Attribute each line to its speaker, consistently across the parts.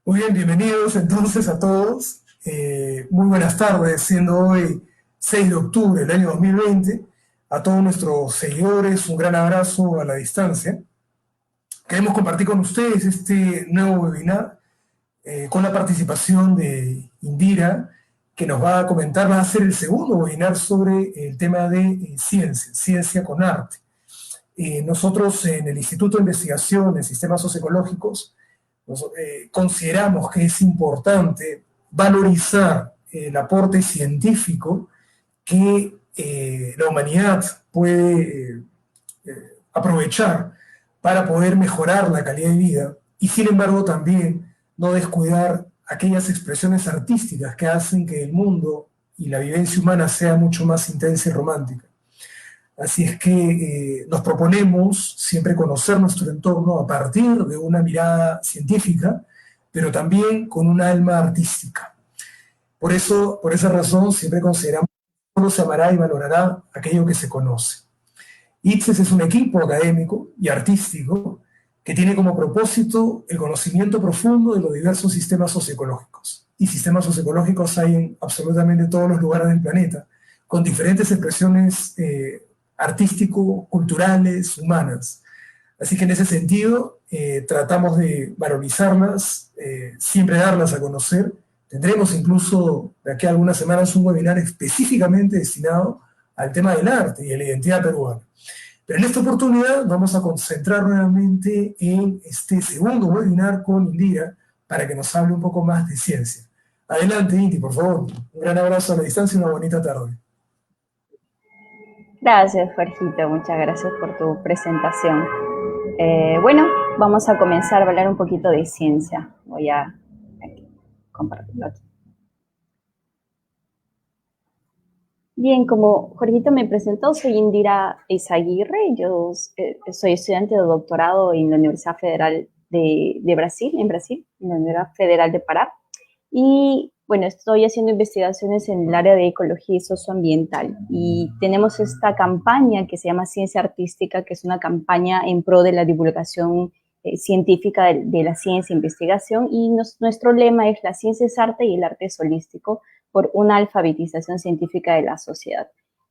Speaker 1: Muy bien, bienvenidos entonces a todos. Muy buenas tardes, siendo hoy 6 de octubre del año 2020. A todos nuestros seguidores, un gran abrazo a la distancia. Queremos compartir con ustedes este nuevo webinar con la participación de Indira, que nos va a comentar, va a ser el segundo webinar sobre el tema de ciencia, ciencia con arte. Nosotros en el Instituto de Investigación en Sistemas Socioecológicos consideramos que es importante valorizar el aporte científico que la humanidad puede aprovechar para poder mejorar la calidad de vida y sin embargo también no descuidar aquellas expresiones artísticas que hacen que el mundo y la vivencia humana sea mucho más intensa y romántica. Así es que nos proponemos siempre conocer nuestro entorno a partir de una mirada científica, pero también con un alma artística. Por eso, por esa razón, siempre consideramos que solo se amará y valorará aquello que se conoce. ITSES es un equipo académico y artístico que tiene como propósito el conocimiento profundo de los diversos sistemas socioecológicos. Y sistemas socioecológicos hay en absolutamente todos los lugares del planeta, con diferentes expresiones artístico-culturales, humanas. Así que en ese sentido, tratamos de valorizarlas, siempre darlas a conocer. Tendremos incluso de aquí a algunas semanas un webinar específicamente destinado al tema del arte y de la identidad peruana. Pero en esta oportunidad vamos a concentrar nuevamente en este segundo webinar con Indira para que nos hable un poco más de ciencia. Adelante, Inti, por favor. Un gran abrazo a la distancia y una bonita tarde.
Speaker 2: Gracias, Jorgito. Muchas gracias por tu presentación. Bueno, vamos a comenzar a hablar un poquito de ciencia. Voy a compartirlo aquí. Bien, como Jorgito me presentó, soy Indira Eizaguirre. Yo soy estudiante de doctorado en la Universidad Federal de Brasil, en la Universidad Federal de Pará. Y bueno, estoy haciendo investigaciones en el área de ecología y socioambiental. Y tenemos esta campaña que se llama Ciencia Artística, que es una campaña en pro de la divulgación científica de la ciencia e investigación. Y nuestro lema es: la ciencia es arte y el arte es holístico, por una alfabetización científica de la sociedad.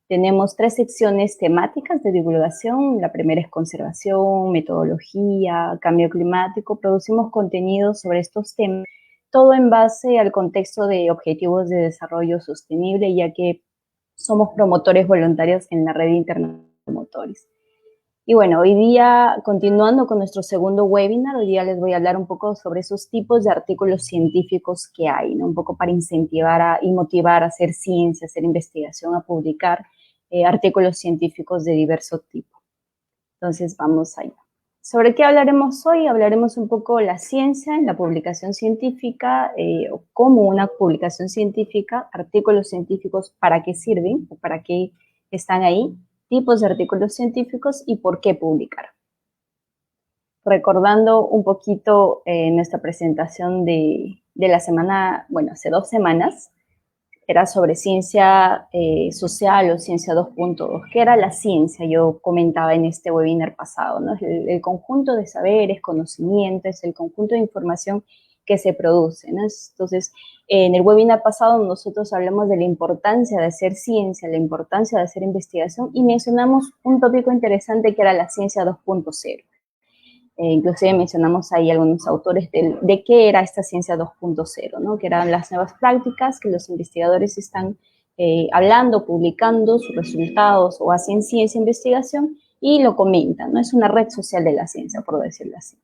Speaker 2: Tenemos 3 secciones temáticas de divulgación. La primera es conservación, metodología, cambio climático. Producimos contenidos sobre estos temas, todo en base al contexto de objetivos de desarrollo sostenible, ya que somos promotores voluntarios en la red internacional de promotores. Y bueno, hoy día, continuando con nuestro segundo webinar, hoy día les voy a hablar un poco sobre esos tipos de artículos científicos que hay, ¿no? Un poco para incentivar y motivar a hacer ciencia, a hacer investigación, a publicar artículos científicos de diverso tipo. Entonces, vamos allá. ¿Sobre qué hablaremos hoy? Hablaremos un poco la ciencia en la publicación científica, o cómo una publicación científica, artículos científicos, para qué sirven o para qué están ahí, tipos de artículos científicos y por qué publicar. Recordando un poquito nuestra presentación de la semana, bueno, hace 2 semanas, era sobre ciencia social o ciencia 2.2. ¿Qué era la ciencia? Yo comentaba en este webinar pasado, ¿no? El conjunto de saberes, conocimientos, el conjunto de información que se produce, ¿no? Entonces, en el webinar pasado nosotros hablamos de la importancia de hacer ciencia, la importancia de hacer investigación y mencionamos un tópico interesante que era la ciencia 2.0. Inclusive mencionamos ahí algunos autores de qué era esta ciencia 2.0, ¿no? Que eran las nuevas prácticas que los investigadores están hablando, publicando sus resultados o hacen ciencia e investigación y lo comentan, ¿no? Es una red social de la ciencia, por decirlo así.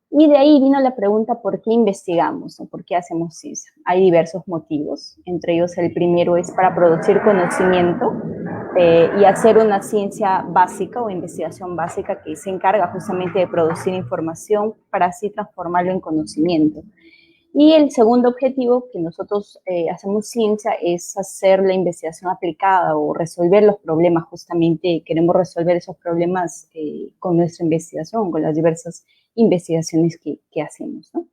Speaker 2: Y de ahí vino la pregunta: ¿por qué investigamos? ¿No? ¿Por qué hacemos ciencia? Hay diversos motivos, entre ellos el primero es para producir conocimiento y hacer una ciencia básica o investigación básica que se encarga justamente de producir información para así transformarlo en conocimiento. Y el segundo objetivo que nosotros hacemos ciencia es hacer la investigación aplicada o resolver los problemas, justamente queremos resolver esos problemas con nuestra investigación, con las diversas investigaciones que hacemos, ¿no?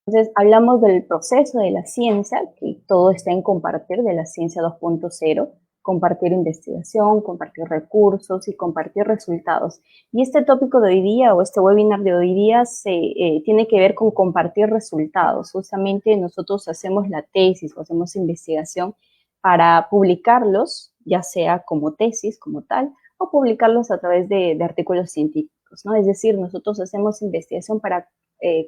Speaker 2: Entonces, hablamos del proceso de la ciencia, que todo está en compartir, de la ciencia 2.0. compartir investigación, compartir recursos y compartir resultados. Y este tópico de hoy día, o este webinar de hoy día, tiene que ver con compartir resultados. Justamente nosotros hacemos la tesis o hacemos investigación para publicarlos, ya sea como tesis, como tal, o publicarlos a través de artículos científicos, ¿no? Es decir, nosotros hacemos investigación para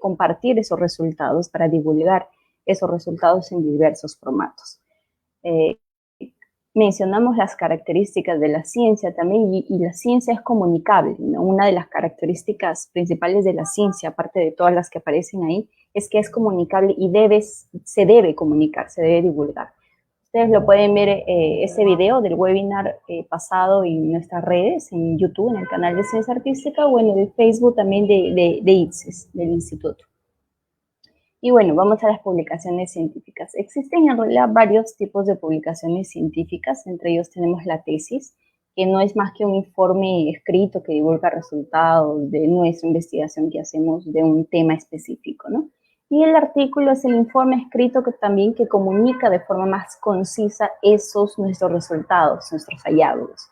Speaker 2: compartir esos resultados, para divulgar esos resultados en diversos formatos. Mencionamos las características de la ciencia también, y la ciencia es comunicable, ¿no? Una de las características principales de la ciencia, aparte de todas las que aparecen ahí, es que es comunicable y se debe comunicar, se debe divulgar. Ustedes lo pueden ver, ese video del webinar pasado en nuestras redes, en YouTube, en el canal de Ciencia Artística, o en el Facebook también de ITSES, del instituto. Y bueno, vamos a las publicaciones científicas. Existen en realidad varios tipos de publicaciones científicas, entre ellos tenemos la tesis, que no es más que un informe escrito que divulga resultados de nuestra investigación que hacemos de un tema específico, ¿no? Y el artículo es el informe escrito que comunica de forma más concisa nuestros resultados, nuestros hallazgos.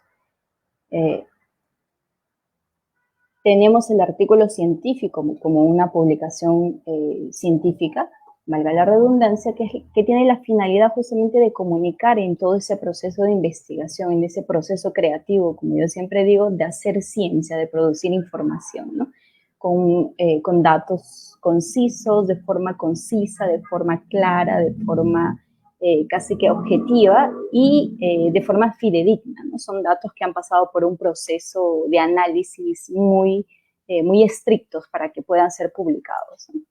Speaker 2: Tenemos el artículo científico como una publicación científica, valga la redundancia, que tiene la finalidad justamente de comunicar en todo ese proceso de investigación, en ese proceso creativo, como yo siempre digo, de hacer ciencia, de producir información, ¿no? Con datos concisos, de forma concisa, de forma clara, de forma casi que objetiva y de forma fidedigna, ¿no? Son datos que han pasado por un proceso de análisis muy estrictos para que puedan ser publicados, ¿no?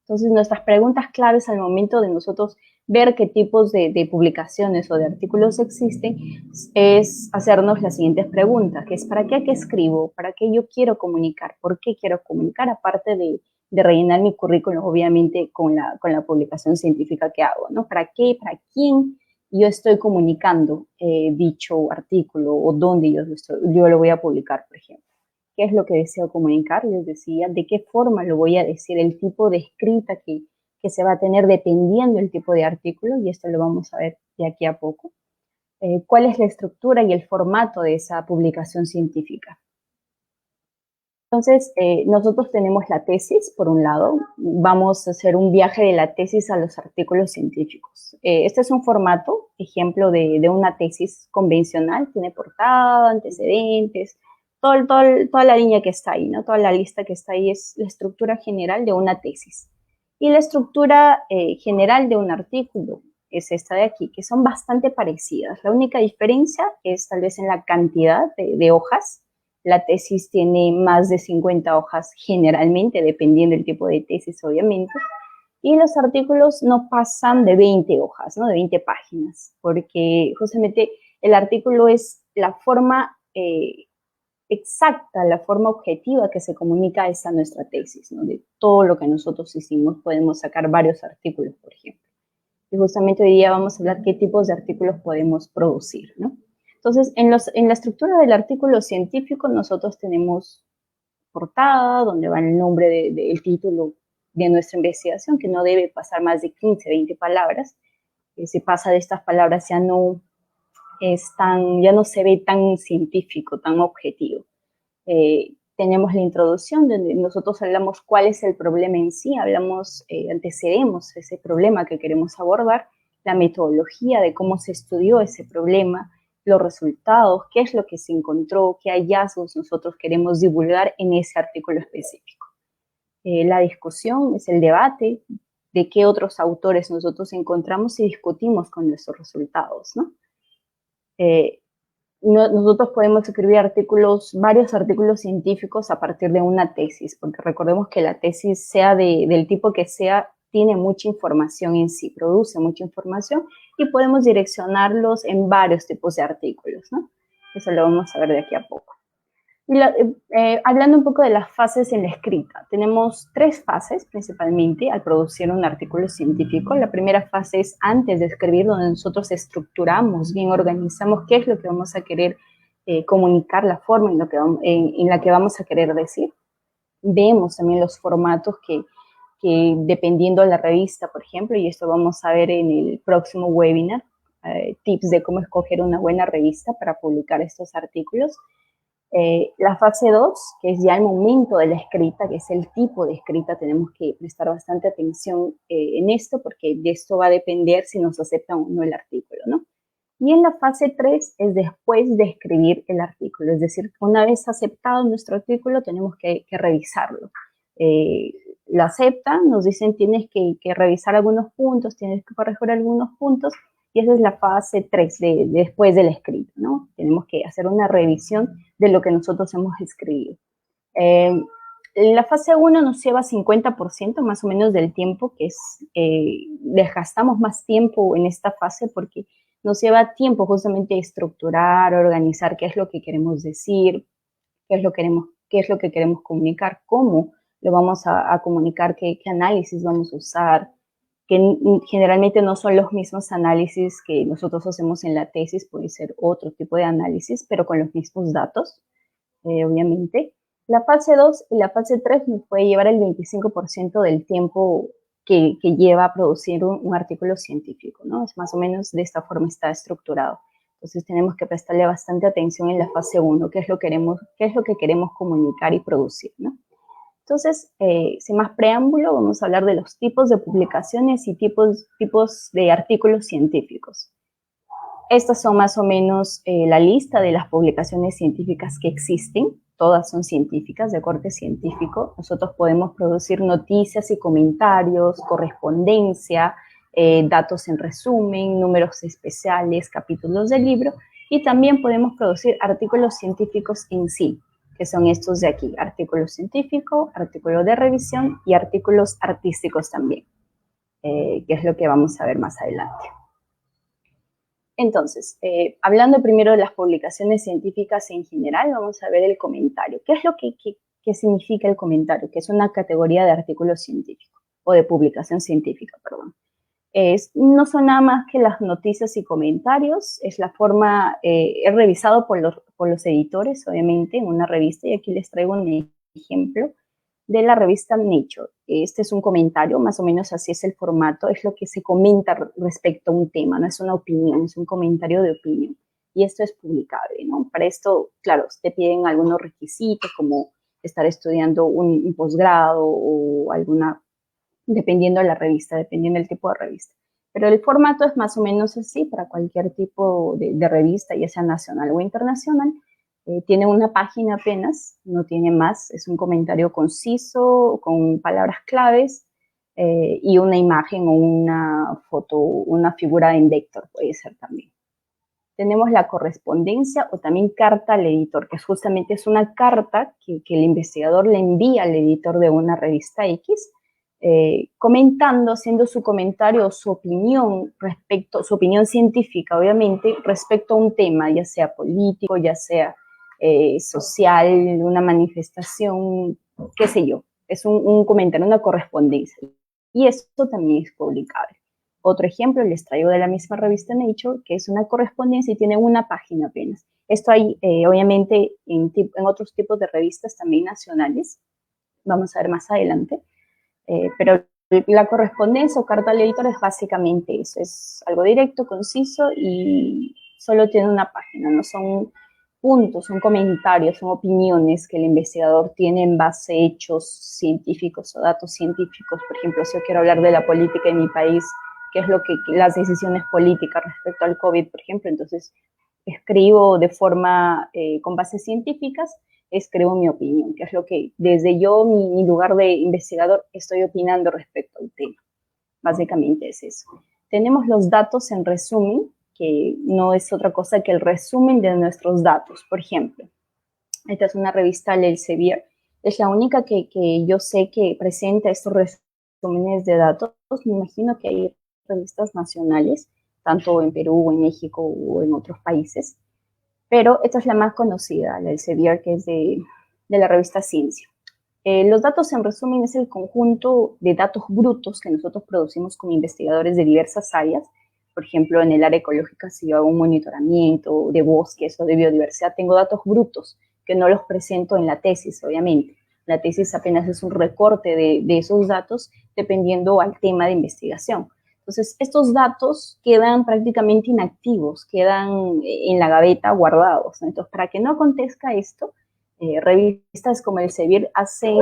Speaker 2: Entonces, nuestras preguntas claves al momento de nosotros ver qué tipos de publicaciones o de artículos existen es hacernos las siguientes preguntas, que es ¿para qué escribo? ¿Para qué yo quiero comunicar? ¿Por qué quiero comunicar? Aparte de rellenar mi currículum, obviamente, con la publicación científica que hago, ¿no? ¿Para qué? ¿Para quién yo estoy comunicando dicho artículo o dónde yo lo voy a publicar, por ejemplo? ¿Qué es lo que deseo comunicar? Les decía, ¿de qué forma lo voy a decir? El tipo de escrita que se va a tener dependiendo del tipo de artículo, y esto lo vamos a ver de aquí a poco. ¿Cuál es la estructura y el formato de esa publicación científica? Entonces, nosotros tenemos la tesis, por un lado. Vamos a hacer un viaje de la tesis a los artículos científicos. Este es un formato, ejemplo de una tesis convencional. Tiene portada, antecedentes, toda la línea que está ahí, ¿no? Toda la lista que está ahí es la estructura general de una tesis. Y la estructura general de un artículo es esta de aquí, que son bastante parecidas. La única diferencia es tal vez en la cantidad de hojas. La tesis tiene más de 50 hojas generalmente, dependiendo del tipo de tesis, obviamente. Y los artículos no pasan de 20 hojas, ¿no? De 20 páginas, porque justamente el artículo es la forma exacta, la forma objetiva que se comunica esa nuestra tesis, ¿no? De todo lo que nosotros hicimos podemos sacar varios artículos, por ejemplo. Y justamente hoy día vamos a hablar qué tipos de artículos podemos producir, ¿no? Entonces, en la estructura del artículo científico nosotros tenemos portada, donde va el nombre del título de nuestra investigación, que no debe pasar más de 15, 20 palabras. Si pasa de estas palabras ya no se ve tan científico, tan objetivo. Tenemos la introducción, donde nosotros hablamos cuál es el problema en sí, antecedemos ese problema que queremos abordar, la metodología de cómo se estudió ese problema, los resultados, qué es lo que se encontró, qué hallazgos nosotros queremos divulgar en ese artículo específico. La discusión es el debate de qué otros autores nosotros encontramos y discutimos con nuestros resultados, ¿no? Nosotros podemos escribir varios artículos científicos a partir de una tesis, porque recordemos que la tesis, sea del tipo que sea, tiene mucha información en sí, produce mucha información y podemos direccionarlos en varios tipos de artículos, ¿no? Eso lo vamos a ver de aquí a poco. Y hablando un poco de las fases en la escrita, tenemos 3 fases principalmente al producir un artículo científico. La primera fase es antes de escribir, donde nosotros estructuramos, bien organizamos qué es lo que vamos a querer comunicar, la forma en la que vamos a querer decir. Vemos también los formatos que dependiendo de la revista, por ejemplo, y esto vamos a ver en el próximo webinar, tips de cómo escoger una buena revista para publicar estos artículos. La fase 2, que es ya el momento de la escrita, que es el tipo de escrita, tenemos que prestar bastante atención en esto, porque de esto va a depender si nos aceptan o no el artículo, ¿no? Y en la fase 3 es después de escribir el artículo, es decir, una vez aceptado nuestro artículo, tenemos que revisarlo. Lo aceptan, nos dicen tienes que revisar algunos puntos, tienes que corregir algunos puntos, y esa es la fase 3 después del escrito, ¿no? Tenemos que hacer una revisión de lo que nosotros hemos escrito. La fase 1 nos lleva 50% más o menos del tiempo, que es, desgastamos más tiempo en esta fase porque nos lleva tiempo justamente a estructurar, organizar qué es lo que queremos decir, qué es lo que queremos comunicar, cómo lo vamos a comunicar, qué análisis vamos a usar, que generalmente no son los mismos análisis que nosotros hacemos en la tesis, puede ser otro tipo de análisis, pero con los mismos datos, obviamente. La fase 2 y la fase 3 nos puede llevar el 25% del tiempo que lleva a producir un artículo científico, ¿no? Es más o menos de esta forma está estructurado. Entonces tenemos que prestarle bastante atención en la fase 1, qué es lo que queremos comunicar y producir, ¿no? Entonces, sin más preámbulo, vamos a hablar de los tipos de publicaciones y tipos de artículos científicos. Estas son más o menos la lista de las publicaciones científicas que existen. Todas son científicas, de corte científico. Nosotros podemos producir noticias y comentarios, correspondencia, datos en resumen, números especiales, capítulos del libro, y también podemos producir artículos científicos en sí, que son estos de aquí: artículo científico, artículo de revisión y artículos artísticos también, que es lo que vamos a ver más adelante. Entonces, hablando primero de las publicaciones científicas en general, vamos a ver el comentario. ¿Qué es lo que significa el comentario? Que es una categoría de artículo científico, o de publicación científica, perdón. No son nada más que las noticias y comentarios, es la forma, es revisado por los editores, obviamente, en una revista, y aquí les traigo un ejemplo de la revista Nature. Este es un comentario, más o menos así es el formato, es lo que se comenta respecto a un tema, no es una opinión, es un comentario de opinión, y esto es publicable, ¿no? Para esto, claro, te piden algunos requisitos, como estar estudiando un posgrado o alguna, dependiendo de la revista, dependiendo del tipo de revista. Pero el formato es más o menos así para cualquier tipo de revista, ya sea nacional o internacional. Tiene una página apenas, no tiene más, es un comentario conciso, con palabras claves, y una imagen o una foto, una figura en vector puede ser también. Tenemos la correspondencia o también carta al editor, que justamente es una carta que el investigador le envía al editor de una revista X, comentando, haciendo su comentario o su opinión su opinión científica, obviamente, respecto a un tema, ya sea político, ya sea social, una manifestación, qué sé yo. Es un comentario, una correspondencia. Y esto también es publicable. Otro ejemplo les traigo de la misma revista Nature, que es una correspondencia y tiene una página apenas. Esto hay, obviamente, en otros tipos de revistas también nacionales. Vamos a ver más adelante. Pero la correspondencia o carta al editor es básicamente eso. Es algo directo, conciso y solo tiene una página. No son puntos, son comentarios, son opiniones que el investigador tiene en base a hechos científicos o datos científicos. Por ejemplo, si yo quiero hablar de la política en mi país, qué es lo que las decisiones políticas respecto al COVID, por ejemplo, entonces escribo de forma con bases científicas, escribo mi opinión, que es lo que desde yo, mi lugar de investigador, estoy opinando respecto al tema. Básicamente es eso. Tenemos los datos en resumen, que no es otra cosa que el resumen de nuestros datos. Por ejemplo, esta es una revista, Elsevier, es la única que yo sé que presenta estos resúmenes de datos. Me imagino que hay revistas nacionales, tanto en Perú, o en México, o en otros países, pero esta es la más conocida, la Elsevier, que es de la revista Ciencia. Los datos en resumen es el conjunto de datos brutos que nosotros producimos como investigadores de diversas áreas. Por ejemplo, en el área ecológica, si yo hago un monitoramiento de bosques o de biodiversidad, tengo datos brutos que no los presento en la tesis, obviamente. La tesis apenas es un recorte de esos datos dependiendo al tema de investigación. Entonces, estos datos quedan prácticamente inactivos, quedan en la gaveta guardados, ¿no? Entonces, para que no acontezca esto, revistas como Elsevier hacen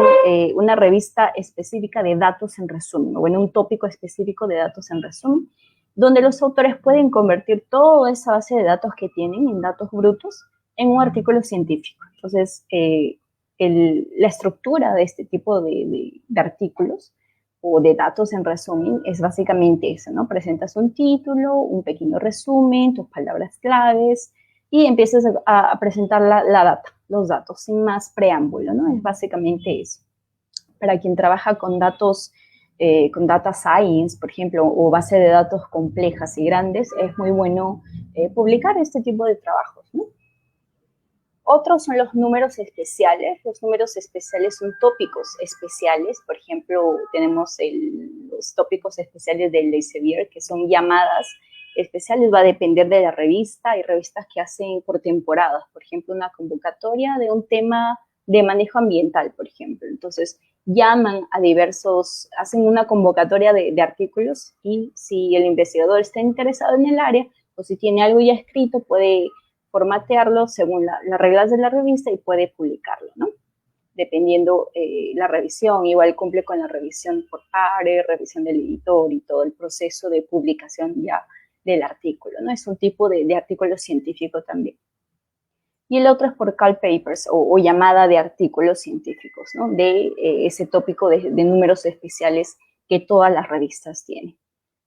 Speaker 2: una revista específica de datos en resumen, o bueno, un tópico específico de datos en resumen, donde los autores pueden convertir toda esa base de datos que tienen en datos brutos en un artículo científico. Entonces, la estructura de este tipo de artículos o de datos en resumen es básicamente eso, ¿no? Presentas un título, un pequeño resumen, tus palabras claves y empiezas a presentar la data, los datos, sin más preámbulo, ¿no? Es básicamente eso. Para quien trabaja con datos, con data science, por ejemplo, o base de datos complejas y grandes, es muy bueno publicar este tipo de trabajos, ¿no? Otros son los números especiales. Los números especiales son tópicos especiales. Por ejemplo, tenemos los tópicos especiales del Elsevier, que son llamadas especiales. Va a depender de la revista. Hay revistas que hacen por temporadas. Por ejemplo, una convocatoria de un tema de manejo ambiental, por ejemplo. Entonces, llaman a hacen una convocatoria de artículos y si el investigador está interesado en el área o si tiene algo ya escrito, puede formatearlo según las reglas de la revista y puede publicarlo, ¿no? Dependiendo la revisión, igual cumple con la revisión por pares, revisión del editor y todo el proceso de publicación ya del artículo, ¿no? Es un tipo de artículo científico también. Y el otro es por call papers o llamada de artículos científicos, ¿no? De ese tópico de números especiales que todas las revistas tienen.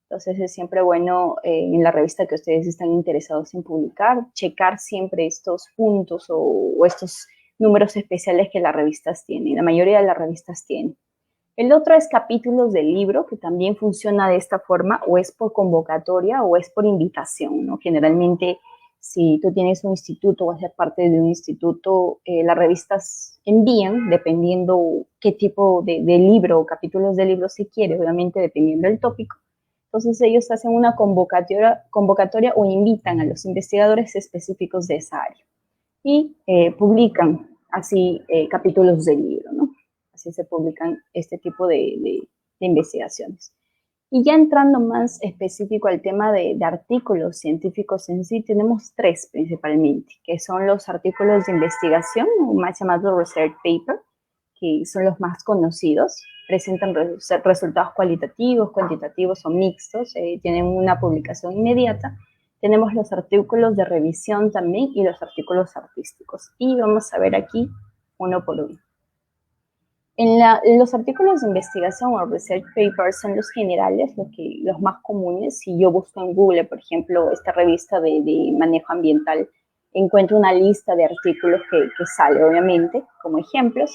Speaker 2: Entonces es siempre bueno en la revista que ustedes están interesados en publicar, checar siempre estos puntos o estos números especiales que las revistas tienen. La mayoría de las revistas tienen. El otro es capítulos del libro, que también funciona de esta forma, o es por convocatoria o es por invitación, ¿no? Generalmente, si tú tienes un instituto o vas a ser parte de un instituto, las revistas envían, dependiendo qué tipo de libro o capítulos de libro se quiere, obviamente dependiendo del tópico. Entonces ellos hacen una convocatoria o invitan a los investigadores específicos de esa área y publican así capítulos del libro, ¿no? Así se publican este tipo de investigaciones. Y ya entrando más específico al tema de artículos científicos en sí, tenemos tres principalmente, que son los artículos de investigación, o más llamados research paper, que son los más conocidos, presentan resultados cualitativos, cuantitativos o mixtos, tienen una publicación inmediata. Tenemos los artículos de revisión también y los artículos artísticos. Y vamos a ver aquí uno por uno. En los artículos de investigación o research papers son los generales, los más comunes. Si yo busco en Google, por ejemplo, esta revista de manejo ambiental, encuentro una lista de artículos que sale, obviamente, como ejemplos.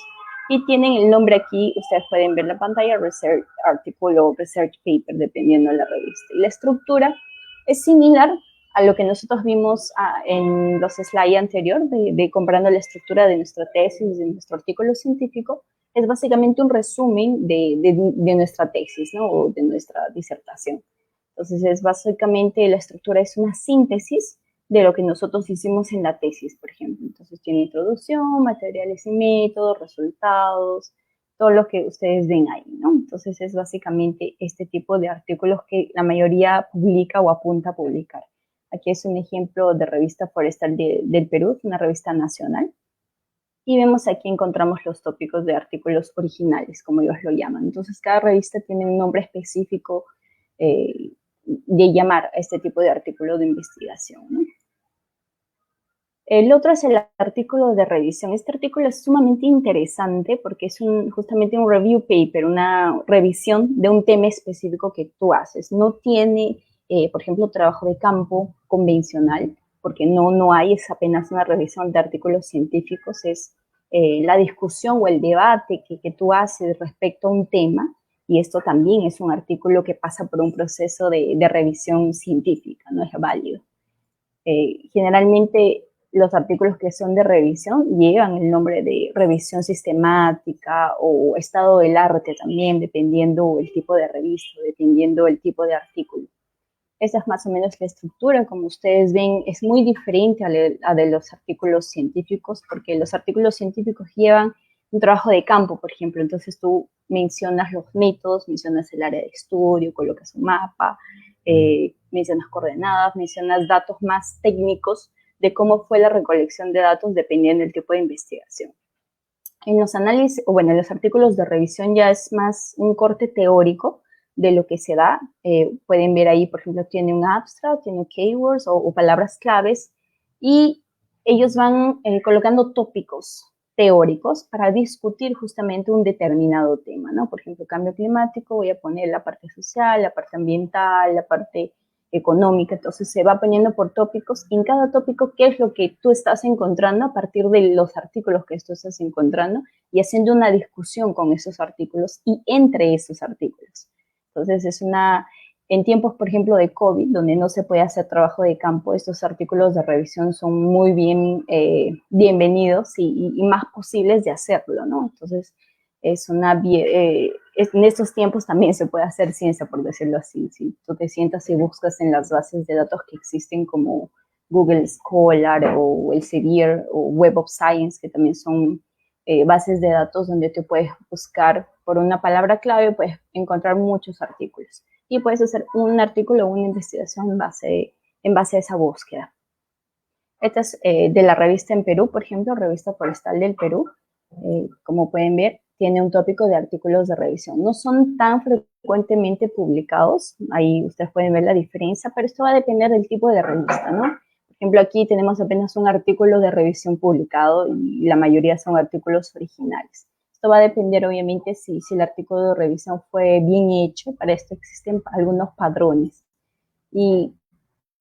Speaker 2: Y tienen el nombre aquí, ustedes pueden ver en la pantalla, Research Article o Research Paper, dependiendo de la revista. Y la estructura es similar a lo que nosotros vimos en los slides anteriores, de comparando la estructura de nuestra tesis, de nuestro artículo científico. Es básicamente un resumen de nuestra tesis, ¿no? O de nuestra disertación. Entonces, es básicamente la estructura es una síntesis de lo que nosotros hicimos en la tesis, por ejemplo. Entonces tiene introducción, materiales y métodos, resultados, todo lo que ustedes ven ahí, ¿no? Entonces es básicamente este tipo de artículos que la mayoría publica o apunta a publicar. Aquí es un ejemplo de revista forestal del Perú, una revista nacional. Y vemos aquí encontramos los tópicos de artículos originales, como ellos lo llaman. Entonces cada revista tiene un nombre específico de llamar a este tipo de artículo de investigación, ¿no? El otro es el artículo de revisión. Este artículo es sumamente interesante porque es justamente un review paper, una revisión de un tema específico que tú haces. No tiene, por ejemplo, trabajo de campo convencional, porque no hay, es apenas una revisión de artículos científicos, es la discusión o el debate que tú haces respecto a un tema, y esto también es un artículo que pasa por un proceso de revisión científica, no es válido. Generalmente los artículos que son de revisión llevan el nombre de revisión sistemática o estado del arte también, dependiendo el tipo de revista, dependiendo el tipo de artículo. Esa es más o menos la estructura. Como ustedes ven, es muy diferente a de los artículos científicos, porque los artículos científicos llevan un trabajo de campo, por ejemplo. Entonces tú mencionas los métodos, mencionas el área de estudio, colocas un mapa, mencionas coordenadas, mencionas datos más técnicos de cómo fue la recolección de datos dependiendo del tipo de investigación. En los análisis, o bueno, en los artículos de revisión ya es más un corte teórico de lo que se da. Pueden ver ahí, por ejemplo, tiene un abstract, tiene keywords o palabras claves, y ellos van colocando tópicos teóricos para discutir justamente un determinado tema, ¿no? Por ejemplo, cambio climático, voy a poner la parte social, la parte ambiental, la parte económica. Entonces se va poniendo por tópicos, y en cada tópico qué es lo que tú estás encontrando a partir de los artículos que tú estás encontrando, y haciendo una discusión con esos artículos y entre esos artículos. Entonces es en tiempos, por ejemplo, de COVID, donde no se puede hacer trabajo de campo, estos artículos de revisión son muy bienvenidos y más posibles de hacerlo, ¿no? Entonces en estos tiempos también se puede hacer ciencia, por decirlo así. Si tú te sientas y buscas en las bases de datos que existen como Google Scholar o Elsevier o Web of Science, que también son bases de datos donde te puedes buscar por una palabra clave, puedes encontrar muchos artículos. Y puedes hacer un artículo o una investigación en base a esa búsqueda. Esta es de la revista en Perú, por ejemplo, Revista Forestal del Perú. Como pueden ver, tiene un tópico de artículos de revisión. No son tan frecuentemente publicados, ahí ustedes pueden ver la diferencia, pero esto va a depender del tipo de revista, ¿no? Por ejemplo, aquí tenemos apenas un artículo de revisión publicado y la mayoría son artículos originales. Esto va a depender, obviamente, si el artículo de revisión fue bien hecho. Para esto existen algunos padrones. ¿Y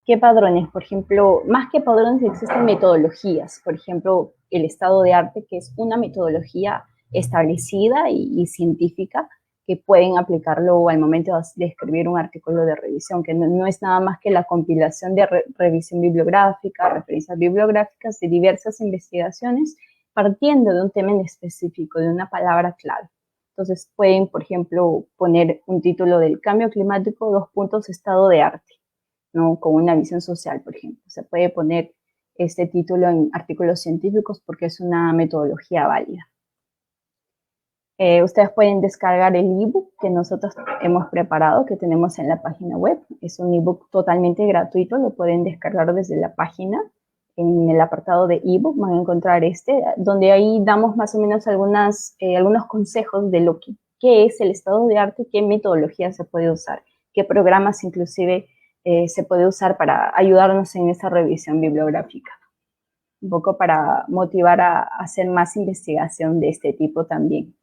Speaker 2: qué padrones? Por ejemplo, más que padrones existen metodologías. Por ejemplo, el estado de arte, que es una metodología establecida y científica que pueden aplicarlo al momento de escribir un artículo de revisión, que no es nada más que la compilación de revisión bibliográfica, referencias bibliográficas de diversas investigaciones, partiendo de un tema en específico, de una palabra clave. Entonces pueden, por ejemplo, poner un título del cambio climático, estado de arte, ¿no? Con una visión social, por ejemplo. Se puede poner este título en artículos científicos porque es una metodología válida. Ustedes pueden descargar el ebook que nosotros hemos preparado, que tenemos en la página web. Es un ebook totalmente gratuito, lo pueden descargar desde la página. En el apartado de ebook van a encontrar donde ahí damos más o menos algunos consejos de qué es el estado de arte, qué metodología se puede usar, qué programas inclusive se puede usar para ayudarnos en esa revisión bibliográfica. Un poco para motivar a hacer más investigación de este tipo también,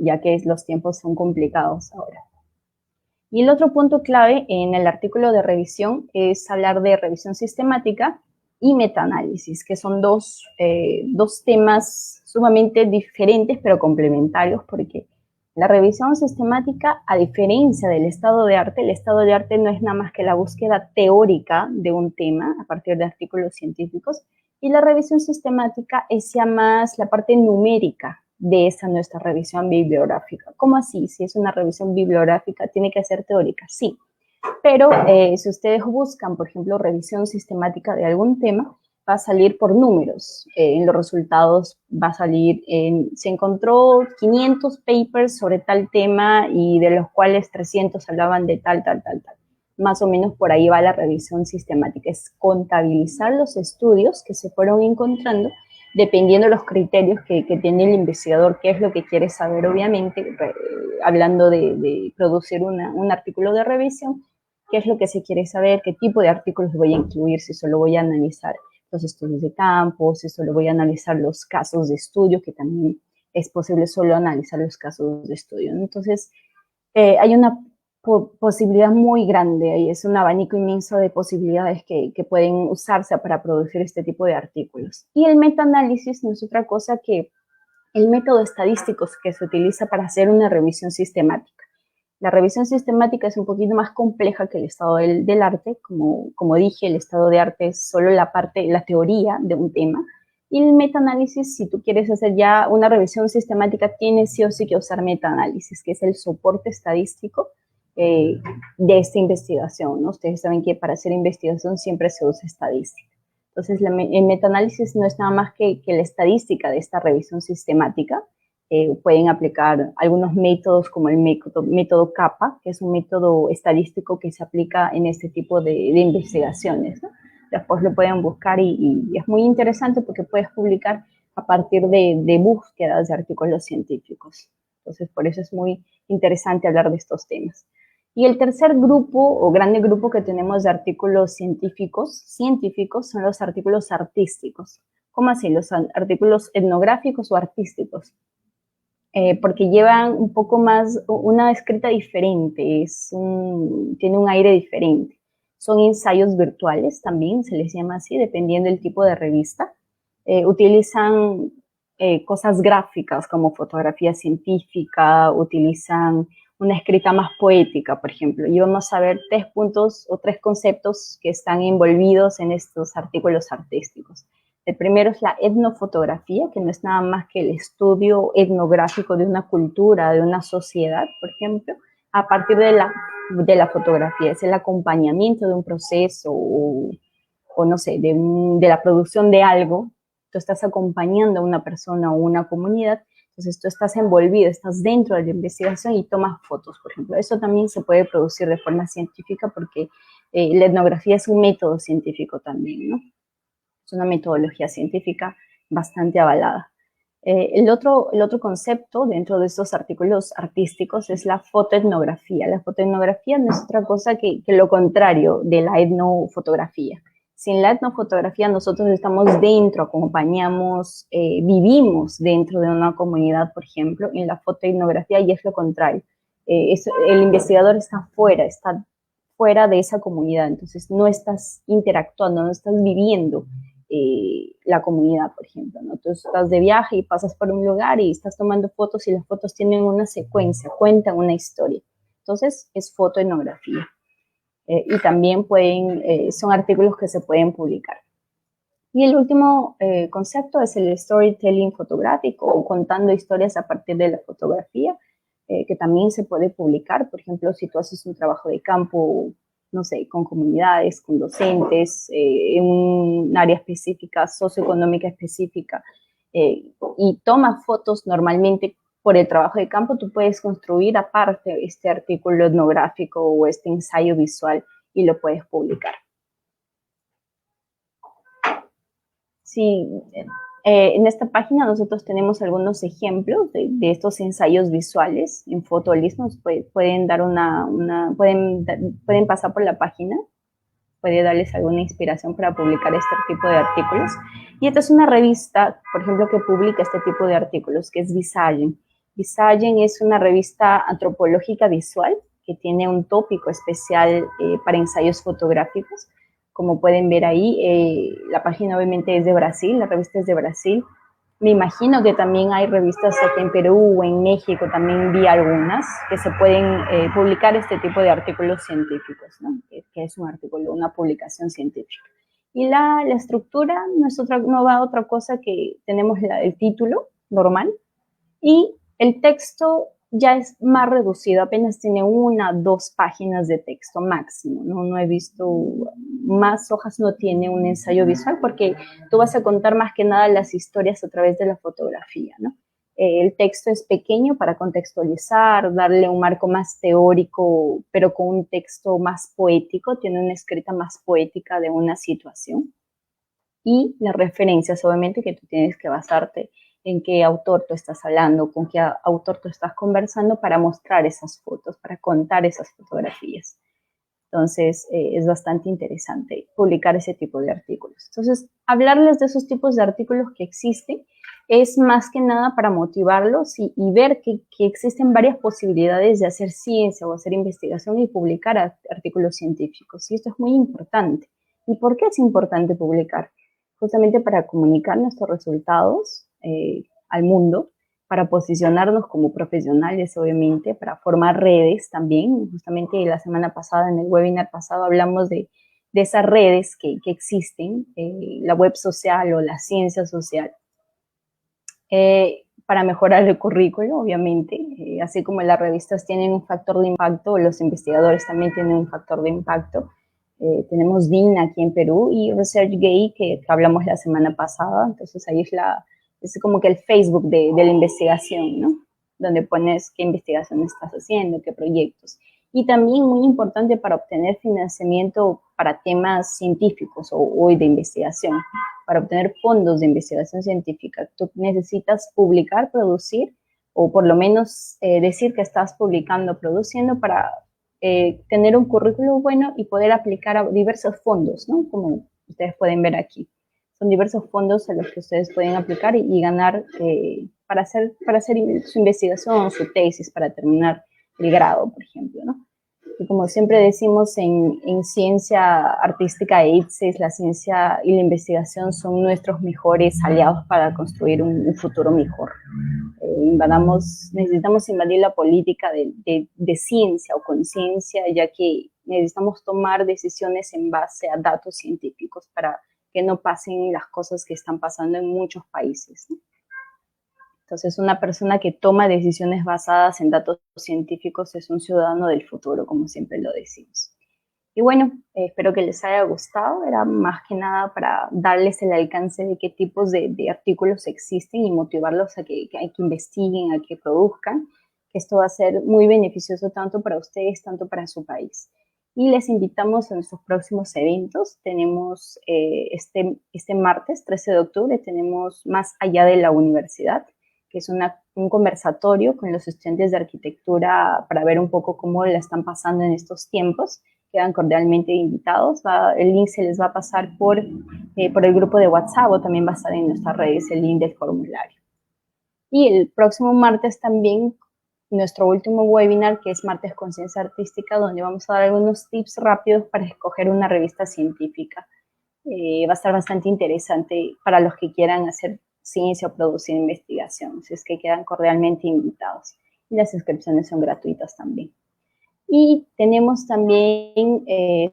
Speaker 2: ya que los tiempos son complicados ahora. Y el otro punto clave en el artículo de revisión es hablar de revisión sistemática y metaanálisis, que son dos temas sumamente diferentes pero complementarios, porque la revisión sistemática, a diferencia del estado de arte, el estado de arte no es nada más que la búsqueda teórica de un tema a partir de artículos científicos, y la revisión sistemática es ya más la parte numérica de esa nuestra revisión bibliográfica. ¿Cómo así? Si es una revisión bibliográfica, ¿tiene que ser teórica? Sí. Pero si ustedes buscan, por ejemplo, revisión sistemática de algún tema, va a salir por números. En los resultados va a salir, se encontró 500 papers sobre tal tema y de los cuales 300 hablaban de tal. Más o menos por ahí va la revisión sistemática. Es contabilizar los estudios que se fueron encontrando dependiendo de los criterios que tiene el investigador, qué es lo que quiere saber, obviamente, hablando de producir un artículo de revisión, qué es lo que se quiere saber, qué tipo de artículos voy a incluir, si solo voy a analizar los estudios de campo, si solo voy a analizar los casos de estudio, que también es posible solo analizar los casos de estudio. Entonces, hay una posibilidad muy grande, ahí es un abanico inmenso de posibilidades que pueden usarse para producir este tipo de artículos. Y el metaanálisis no es otra cosa que el método estadístico que se utiliza para hacer una revisión sistemática. La revisión sistemática es un poquito más compleja que el estado del arte. Como dije, el estado de arte es solo la teoría de un tema. Y el metaanálisis, si tú quieres hacer ya una revisión sistemática, tienes sí o sí que usar metaanálisis, que es el soporte estadístico de esta investigación, ¿no? Ustedes saben que para hacer investigación siempre se usa estadística. Entonces, el metaanálisis no es nada más que la estadística de esta revisión sistemática, pueden aplicar algunos métodos como el método CAPA, que es un método estadístico que se aplica en este tipo de investigaciones, ¿no? Después lo pueden buscar y es muy interesante porque puedes publicar a partir de búsquedas de artículos científicos. Entonces, por eso es muy interesante hablar de estos temas. Y el tercer grupo o grande grupo que tenemos de artículos científicos son los artículos artísticos. ¿Cómo así? Los artículos etnográficos o artísticos. Porque llevan un poco más, una escrita diferente, tiene un aire diferente. Son ensayos virtuales también, se les llama así, dependiendo del tipo de revista. Utilizan cosas gráficas como fotografía científica, utilizan una escrita más poética, por ejemplo. Y vamos a ver 3 puntos o 3 conceptos que están envolvidos en estos artículos artísticos. El primero es la etnofotografía, que no es nada más que el estudio etnográfico de una cultura, de una sociedad, por ejemplo, a partir de la fotografía. Es el acompañamiento de un proceso o no sé, de la producción de algo. Tú estás acompañando a una persona o una comunidad, entonces tú estás envolvido, estás dentro de la investigación y tomas fotos, por ejemplo. Eso también se puede producir de forma científica porque la etnografía es un método científico también, ¿no? Es una metodología científica bastante avalada. El otro concepto dentro de estos artículos artísticos es la fotoetnografía. La fotoetnografía no es otra cosa que lo contrario de la etnofotografía. Si en la etnofotografía nosotros estamos dentro, acompañamos, vivimos dentro de una comunidad, por ejemplo, en la fotoetnografía ya es lo contrario. El investigador está fuera de esa comunidad, entonces no estás interactuando, no estás viviendo la comunidad, por ejemplo, ¿no? Tú estás de viaje y pasas por un lugar y estás tomando fotos y las fotos tienen una secuencia, cuentan una historia. Entonces, es fotoetnografía. Y también son artículos que se pueden publicar. Y el último concepto es el storytelling fotográfico o contando historias a partir de la fotografía, que también se puede publicar. Por ejemplo, si tú haces un trabajo de campo, no sé, con comunidades, con docentes, en un área específica, socioeconómica específica, y tomas fotos normalmente por el trabajo de campo, tú puedes construir aparte este artículo etnográfico o este ensayo visual y lo puedes publicar. Sí, en esta página nosotros tenemos algunos ejemplos de estos ensayos visuales en Fotolis. Pueden dar pueden pasar por la página, puede darles alguna inspiración para publicar este tipo de artículos. Y esta es una revista, por ejemplo, que publica este tipo de artículos, que es Visagen. Visagen es una revista antropológica visual que tiene un tópico especial para ensayos fotográficos. Como pueden ver ahí, la página obviamente es de Brasil, la revista es de Brasil. Me imagino que también hay revistas aquí en Perú o en México, también vi algunas, que se pueden publicar este tipo de artículos científicos, ¿no? Que es un artículo, una publicación científica. Y la estructura no va a otra cosa que tenemos el título normal y el texto ya es más reducido, apenas tiene 1 o 2 páginas de texto máximo, no he visto más hojas, no tiene un ensayo visual porque tú vas a contar más que nada las historias a través de la fotografía, ¿no? El texto es pequeño para contextualizar, darle un marco más teórico, pero con un texto más poético, tiene una escrita más poética de una situación. Y las referencias, obviamente, que tú tienes que basarte en qué autor tú estás hablando, con qué autor tú estás conversando para mostrar esas fotos, para contar esas fotografías. Entonces, es bastante interesante publicar ese tipo de artículos. Entonces, hablarles de esos tipos de artículos que existen es más que nada para motivarlos y ver que existen varias posibilidades de hacer ciencia o hacer investigación y publicar artículos científicos. Y esto es muy importante. ¿Y por qué es importante publicar? Justamente para comunicar nuestros resultados al mundo, para posicionarnos como profesionales, obviamente, para formar redes también. Justamente la semana pasada, en el webinar pasado, hablamos de esas redes que existen, la web social o la ciencia social, para mejorar el currículo, obviamente. Así como las revistas tienen un factor de impacto, los investigadores también tienen un factor de impacto. Tenemos DIN aquí en Perú y ResearchGate, que hablamos la semana pasada, entonces ahí es Es como que el Facebook de la investigación, ¿no? Donde pones qué investigación estás haciendo, qué proyectos. Y también muy importante para obtener financiamiento para temas científicos o de investigación. Para obtener fondos de investigación científica, tú necesitas publicar, producir, o por lo menos decir que estás publicando, produciendo para tener un currículo bueno y poder aplicar a diversos fondos, ¿no? Como ustedes pueden ver aquí. Son diversos fondos a los que ustedes pueden aplicar y ganar para hacer su investigación, su tesis, para terminar el grado, por ejemplo, ¿no? Y como siempre decimos en ciencia artística e ITSES, la ciencia y la investigación son nuestros mejores aliados para construir un futuro mejor. Necesitamos invadir la política de ciencia o conciencia, ya que necesitamos tomar decisiones en base a datos científicos para que no pasen las cosas que están pasando en muchos países, ¿no? Entonces, una persona que toma decisiones basadas en datos científicos es un ciudadano del futuro, como siempre lo decimos. Y bueno, espero que les haya gustado. Era más que nada para darles el alcance de qué tipos de artículos existen y motivarlos a que investiguen, a que produzcan. Que esto va a ser muy beneficioso tanto para ustedes, tanto para su país. Y les invitamos a nuestros próximos eventos. Tenemos este martes, 13 de octubre, tenemos Más allá de la universidad, que es un conversatorio con los estudiantes de arquitectura para ver un poco cómo la están pasando en estos tiempos. Quedan cordialmente invitados. El link se les va a pasar por el grupo de WhatsApp, o también va a estar en nuestras redes el link del formulario. Y el próximo martes también nuestro último webinar, que es Martes Conciencia Artística, donde vamos a dar algunos tips rápidos para escoger una revista científica. Va a estar bastante interesante para los que quieran hacer ciencia o producir investigación, si es que quedan cordialmente invitados. Y las inscripciones son gratuitas también. Y tenemos también,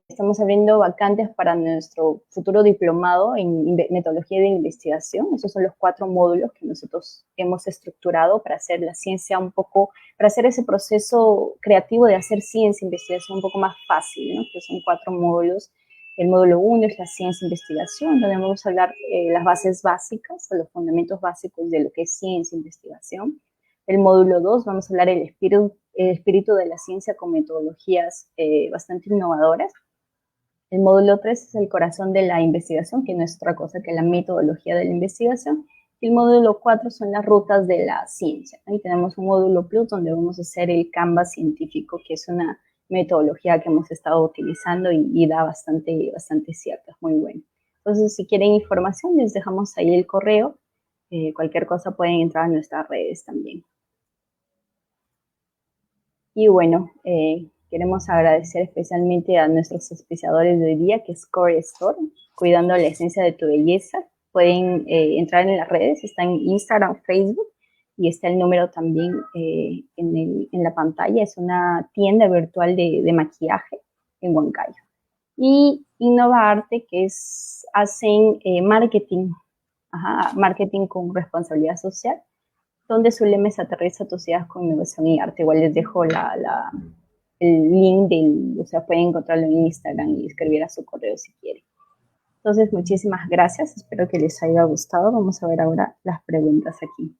Speaker 2: estamos abriendo vacantes para nuestro futuro diplomado en metodología de investigación. Esos son los 4 módulos que nosotros hemos estructurado para hacer la ciencia un poco, para hacer ese proceso creativo de hacer ciencia, investigación un poco más fácil, ¿no? Que son 4 módulos. El módulo 1 es la ciencia e investigación, donde vamos a hablar las bases básicas, los fundamentos básicos de lo que es ciencia e investigación. El módulo 2 vamos a hablar el espíritu de la ciencia con metodologías bastante innovadoras. El módulo 3 es el corazón de la investigación, que no es otra cosa que la metodología de la investigación. Y el módulo 4 son las rutas de la ciencia. Ahí tenemos un módulo plus donde vamos a hacer el Canvas científico, que es una metodología que hemos estado utilizando y da bastante cierto, es muy bueno. Entonces, si quieren información, les dejamos ahí el correo. Cualquier cosa pueden entrar a nuestras redes también. Y bueno, queremos agradecer especialmente a nuestros auspiciadores de hoy día, que es Core Store, cuidando la esencia de tu belleza. Pueden entrar en las redes, está en Instagram, Facebook, y está el número también en la pantalla. Es una tienda virtual de maquillaje en Huancayo. Y Innova Arte, que hacen marketing, marketing con responsabilidad social, donde su lema es aterriza tus ideas con innovación y arte. Igual les dejo el link o sea, pueden encontrarlo en Instagram y escribir a su correo si quieren. Entonces, muchísimas gracias. Espero que les haya gustado. Vamos a ver ahora las preguntas aquí.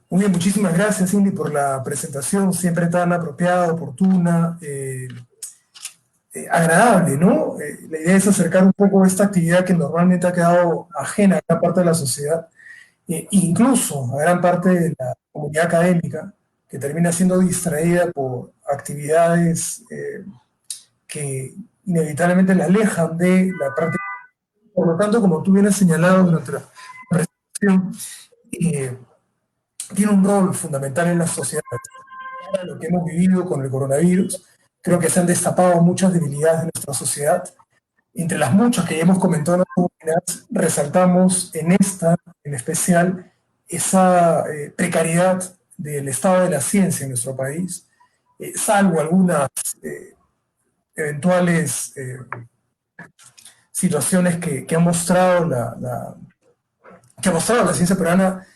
Speaker 1: Muy bien, muchísimas gracias, Cindy, por la presentación, siempre tan apropiada, oportuna, agradable, ¿no? La idea es acercar un poco esta actividad que normalmente ha quedado ajena a gran parte de la sociedad, incluso a gran parte de la comunidad académica, que termina siendo distraída por actividades que inevitablemente la alejan de la práctica. Por lo tanto, como tú bien has señalado durante la presentación, tiene un rol fundamental en la sociedad. Lo que hemos vivido con el coronavirus, creo que se han destapado muchas debilidades de nuestra sociedad. Entre las muchas que ya hemos comentado en las comunidades, resaltamos en esta, en especial, esa precariedad del estado de la ciencia en nuestro país, salvo algunas eventuales situaciones que ha mostrado que ha mostrado la ciencia peruana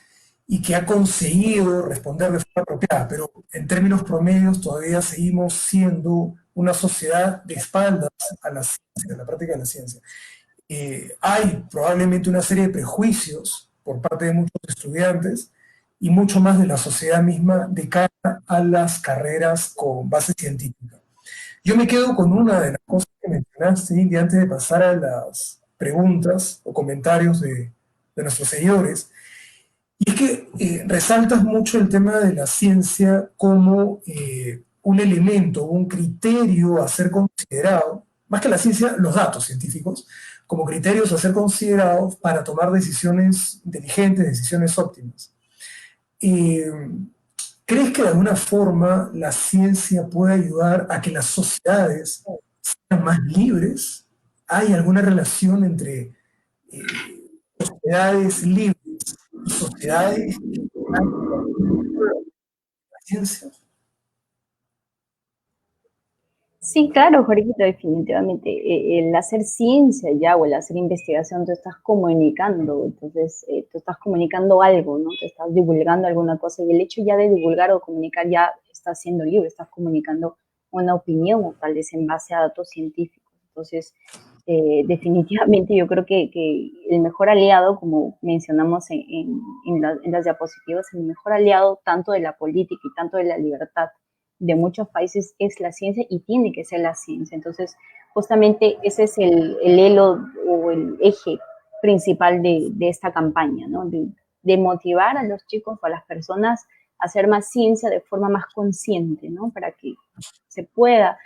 Speaker 1: y que ha conseguido responder de forma apropiada, pero en términos promedios todavía seguimos siendo una sociedad de espaldas a la ciencia, a la práctica de la ciencia. hay probablemente una serie de prejuicios por parte de muchos estudiantes y mucho más de la sociedad misma de cara a las carreras con base científica. Yo me quedo con una de las cosas que mencionaste, Indy, antes de pasar a las preguntas o comentarios de nuestros seguidores, y es que resaltas mucho el tema de la ciencia como un elemento, un criterio a ser considerado, más que la ciencia, los datos científicos, como criterios a ser considerados para tomar decisiones inteligentes, decisiones óptimas. Eh, ¿Crees que de alguna forma la ciencia puede ayudar a que las sociedades sean más libres? ¿Hay alguna relación entre sociedades libres y sociedades que están la ciencia?
Speaker 2: Sí, claro, Jorgito, definitivamente. El hacer ciencia ya o el hacer investigación, tú estás comunicando, entonces tú estás comunicando algo, ¿no? Te estás divulgando alguna cosa y el hecho ya de divulgar o comunicar ya estás siendo libre, estás comunicando una opinión o tal vez en base a datos científicos. Entonces, definitivamente yo creo que el mejor aliado, como mencionamos en las diapositivas, el mejor aliado tanto de la política y tanto de la libertad de muchos países es la ciencia y tiene que ser la ciencia. Entonces, justamente ese es el hilo o el eje principal de esta campaña, ¿no? De motivar a los chicos o a las personas a hacer más ciencia de forma más consciente, ¿no? Para que se pueda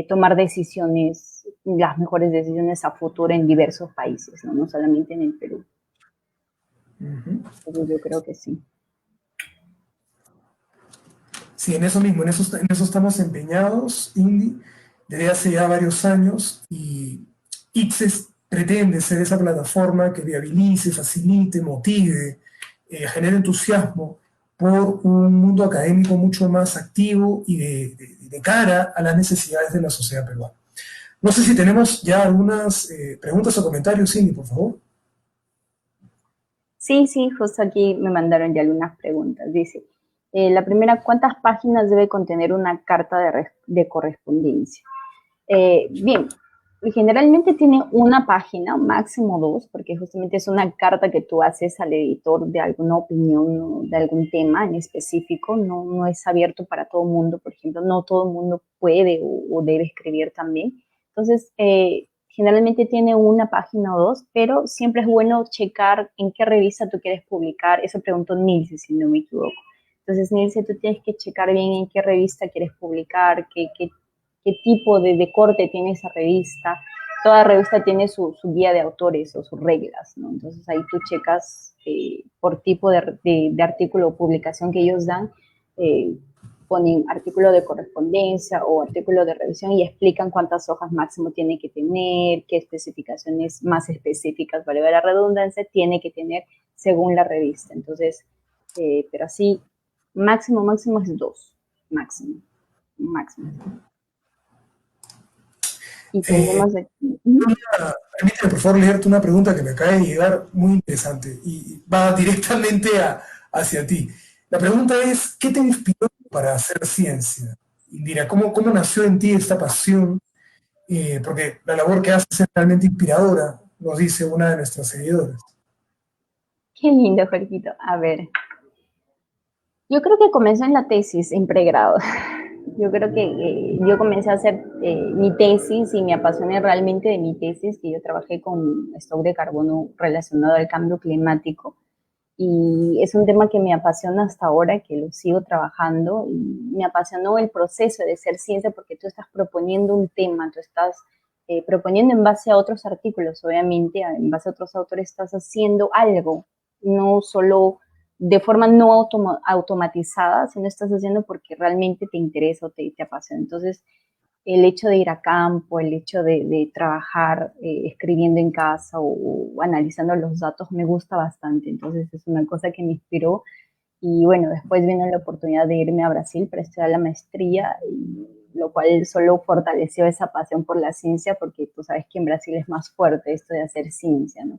Speaker 2: tomar decisiones, las mejores decisiones a futuro en diversos países, ¿no? No solamente en el Perú. Entonces, yo creo que sí.
Speaker 1: Sí, en eso mismo, en eso estamos empeñados, Indy, desde hace ya varios años, y ITSES pretende ser esa plataforma que viabilice, facilite, motive, genere entusiasmo por un mundo académico mucho más activo y de cara a las necesidades de la sociedad peruana. No sé si tenemos ya algunas preguntas o comentarios, Indy, por favor.
Speaker 2: Sí, sí, justo aquí me mandaron ya algunas preguntas. Dice, la primera, ¿cuántas páginas debe contener una carta de correspondencia? Bien, generalmente tiene una página, máximo dos, porque justamente es una carta que tú haces al editor de alguna opinión, ¿no? De algún tema en específico, no, no es abierto para todo el mundo, por ejemplo, no todo el mundo puede o debe escribir también. Entonces, generalmente tiene una página o dos, pero siempre es bueno checar en qué revista tú quieres publicar. Eso preguntó Nilce, si no me equivoco. Entonces, Nilce, tú tienes que checar bien en qué revista quieres publicar, qué tipo de corte tiene esa revista. Toda revista tiene su guía de autores o sus reglas, ¿no? Entonces ahí tú checas por tipo de artículo o publicación que ellos dan, ponen artículo de correspondencia o artículo de revisión y explican cuántas hojas máximo tiene que tener, qué especificaciones más específicas, vale la redundancia, tiene que tener según la revista. Entonces, pero así, máximo es dos, máximo. Y
Speaker 1: Eh,
Speaker 2: tenemos aquí. Uh-huh.
Speaker 1: Permíteme, por favor, leerte una pregunta que me acaba de llegar muy interesante y va directamente hacia ti. La pregunta es, ¿qué te inspiró para hacer ciencia? Indira, ¿cómo nació en ti esta pasión? Porque la labor que haces es realmente inspiradora, nos dice una de nuestras seguidoras.
Speaker 2: Qué lindo, Jorgito. A ver, yo creo que comenzó en la tesis, en pregrado. Yo creo que yo comencé a hacer mi tesis y me apasioné realmente de mi tesis, que yo trabajé con stock de carbono relacionado al cambio climático. Y es un tema que me apasiona hasta ahora, que lo sigo trabajando. Y me apasionó el proceso de ser ciencia porque tú estás proponiendo un tema, tú estás proponiendo en base a otros artículos, obviamente, en base a otros autores, estás haciendo algo, no solo de forma no automatizada, sino estás haciendo porque realmente te interesa o te apasiona. Entonces, el hecho de ir a campo, el hecho de trabajar escribiendo en casa o analizando los datos me gusta bastante. Entonces es una cosa que me inspiró y bueno, después vino la oportunidad de irme a Brasil para estudiar la maestría, y lo cual solo fortaleció esa pasión por la ciencia porque tú sabes que en Brasil es más fuerte esto de hacer ciencia, ¿no?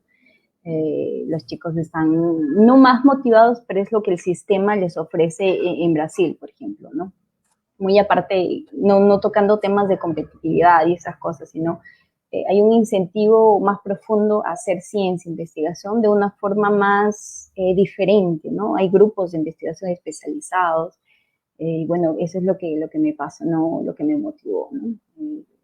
Speaker 2: Los chicos están no más motivados, pero es lo que el sistema les ofrece en Brasil, por ejemplo, ¿no? Muy aparte, no tocando temas de competitividad y esas cosas, sino hay un incentivo más profundo a hacer ciencia, investigación de una forma más diferente, ¿no? Hay grupos de investigación especializados, y bueno, eso es lo que me pasó, ¿no? Lo que me motivó, ¿no?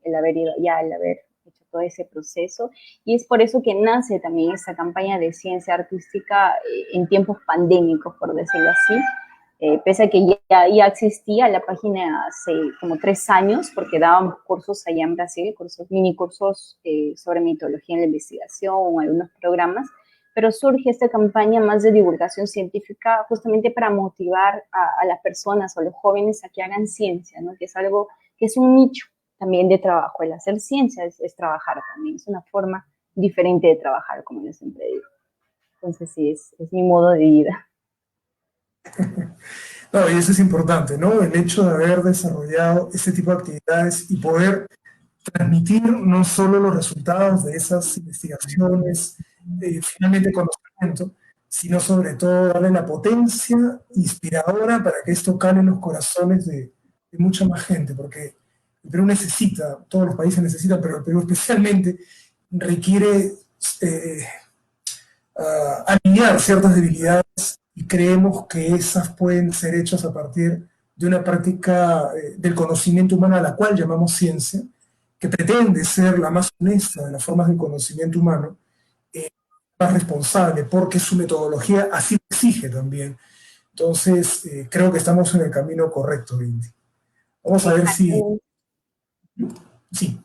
Speaker 2: El haber ido allá, el haber hecho todo ese proceso, y es por eso que nace también esa campaña de ciencia artística en tiempos pandémicos, por decirlo así, pese a que ya existía la página hace como 3 años, porque dábamos cursos allá en Brasil, mini cursos sobre mitología en la investigación, algunos programas, pero surge esta campaña más de divulgación científica justamente para motivar a las personas o a los jóvenes a que hagan ciencia, ¿no? Que es algo, que es un nicho también de trabajo. El hacer ciencia es trabajar también, es una forma diferente de trabajar, como yo siempre digo. Entonces sí, es mi modo de vida.
Speaker 1: No, y eso es importante, ¿no? El hecho de haber desarrollado este tipo de actividades y poder transmitir no solo los resultados de esas investigaciones, finalmente conocimiento, sino sobre todo darle la potencia inspiradora para que esto cale en los corazones de mucha más gente, porque el Perú necesita, todos los países necesitan, pero el Perú especialmente requiere eh, alinear ciertas debilidades y creemos que esas pueden ser hechas a partir de una práctica del conocimiento humano a la cual llamamos ciencia, que pretende ser la más honesta de las formas del conocimiento humano, eh, más responsable, porque su metodología así lo exige también. Entonces, creo que estamos en el camino correcto, Indy. Vamos a ver si,
Speaker 2: Exactamente.
Speaker 1: sí,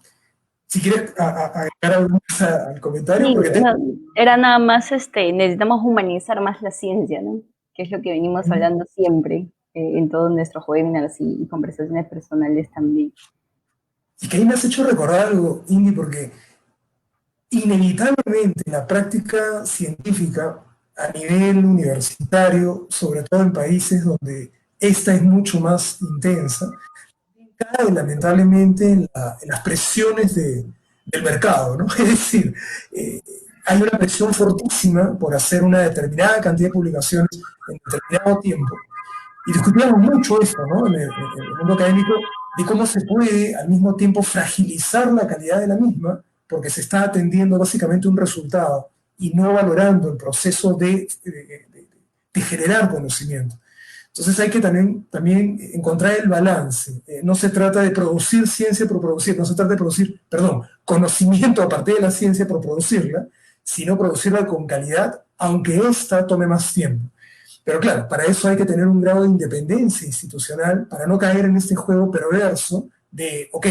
Speaker 1: si quieres agregar algo más al comentario,
Speaker 2: Sí,
Speaker 1: porque
Speaker 2: no, era nada más, necesitamos humanizar más la ciencia, ¿no? Que es lo que venimos hablando siempre en todos nuestros webinars y conversaciones personales también.
Speaker 1: y que ahí me has hecho recordar algo, Indy, porque inevitablemente la práctica científica a nivel universitario, sobre todo en países donde esta es mucho más intensa, cae lamentablemente en las presiones del mercado, ¿no? Es decir, eh, hay una presión fortísima por hacer una determinada cantidad de publicaciones en determinado tiempo. Y discutíamos mucho esto, ¿no? En el mundo académico, de cómo se puede al mismo tiempo fragilizar la calidad de la misma, porque se está atendiendo básicamente un resultado y no valorando el proceso de generar conocimiento. Entonces hay que también encontrar el balance. No se trata de producir ciencia por producir, no se trata de producir, perdón, conocimiento a partir de la ciencia por producirla, sino producirla con calidad, aunque ésta tome más tiempo. Pero claro, para eso hay que tener un grado de independencia institucional para no caer en este juego perverso de, ok,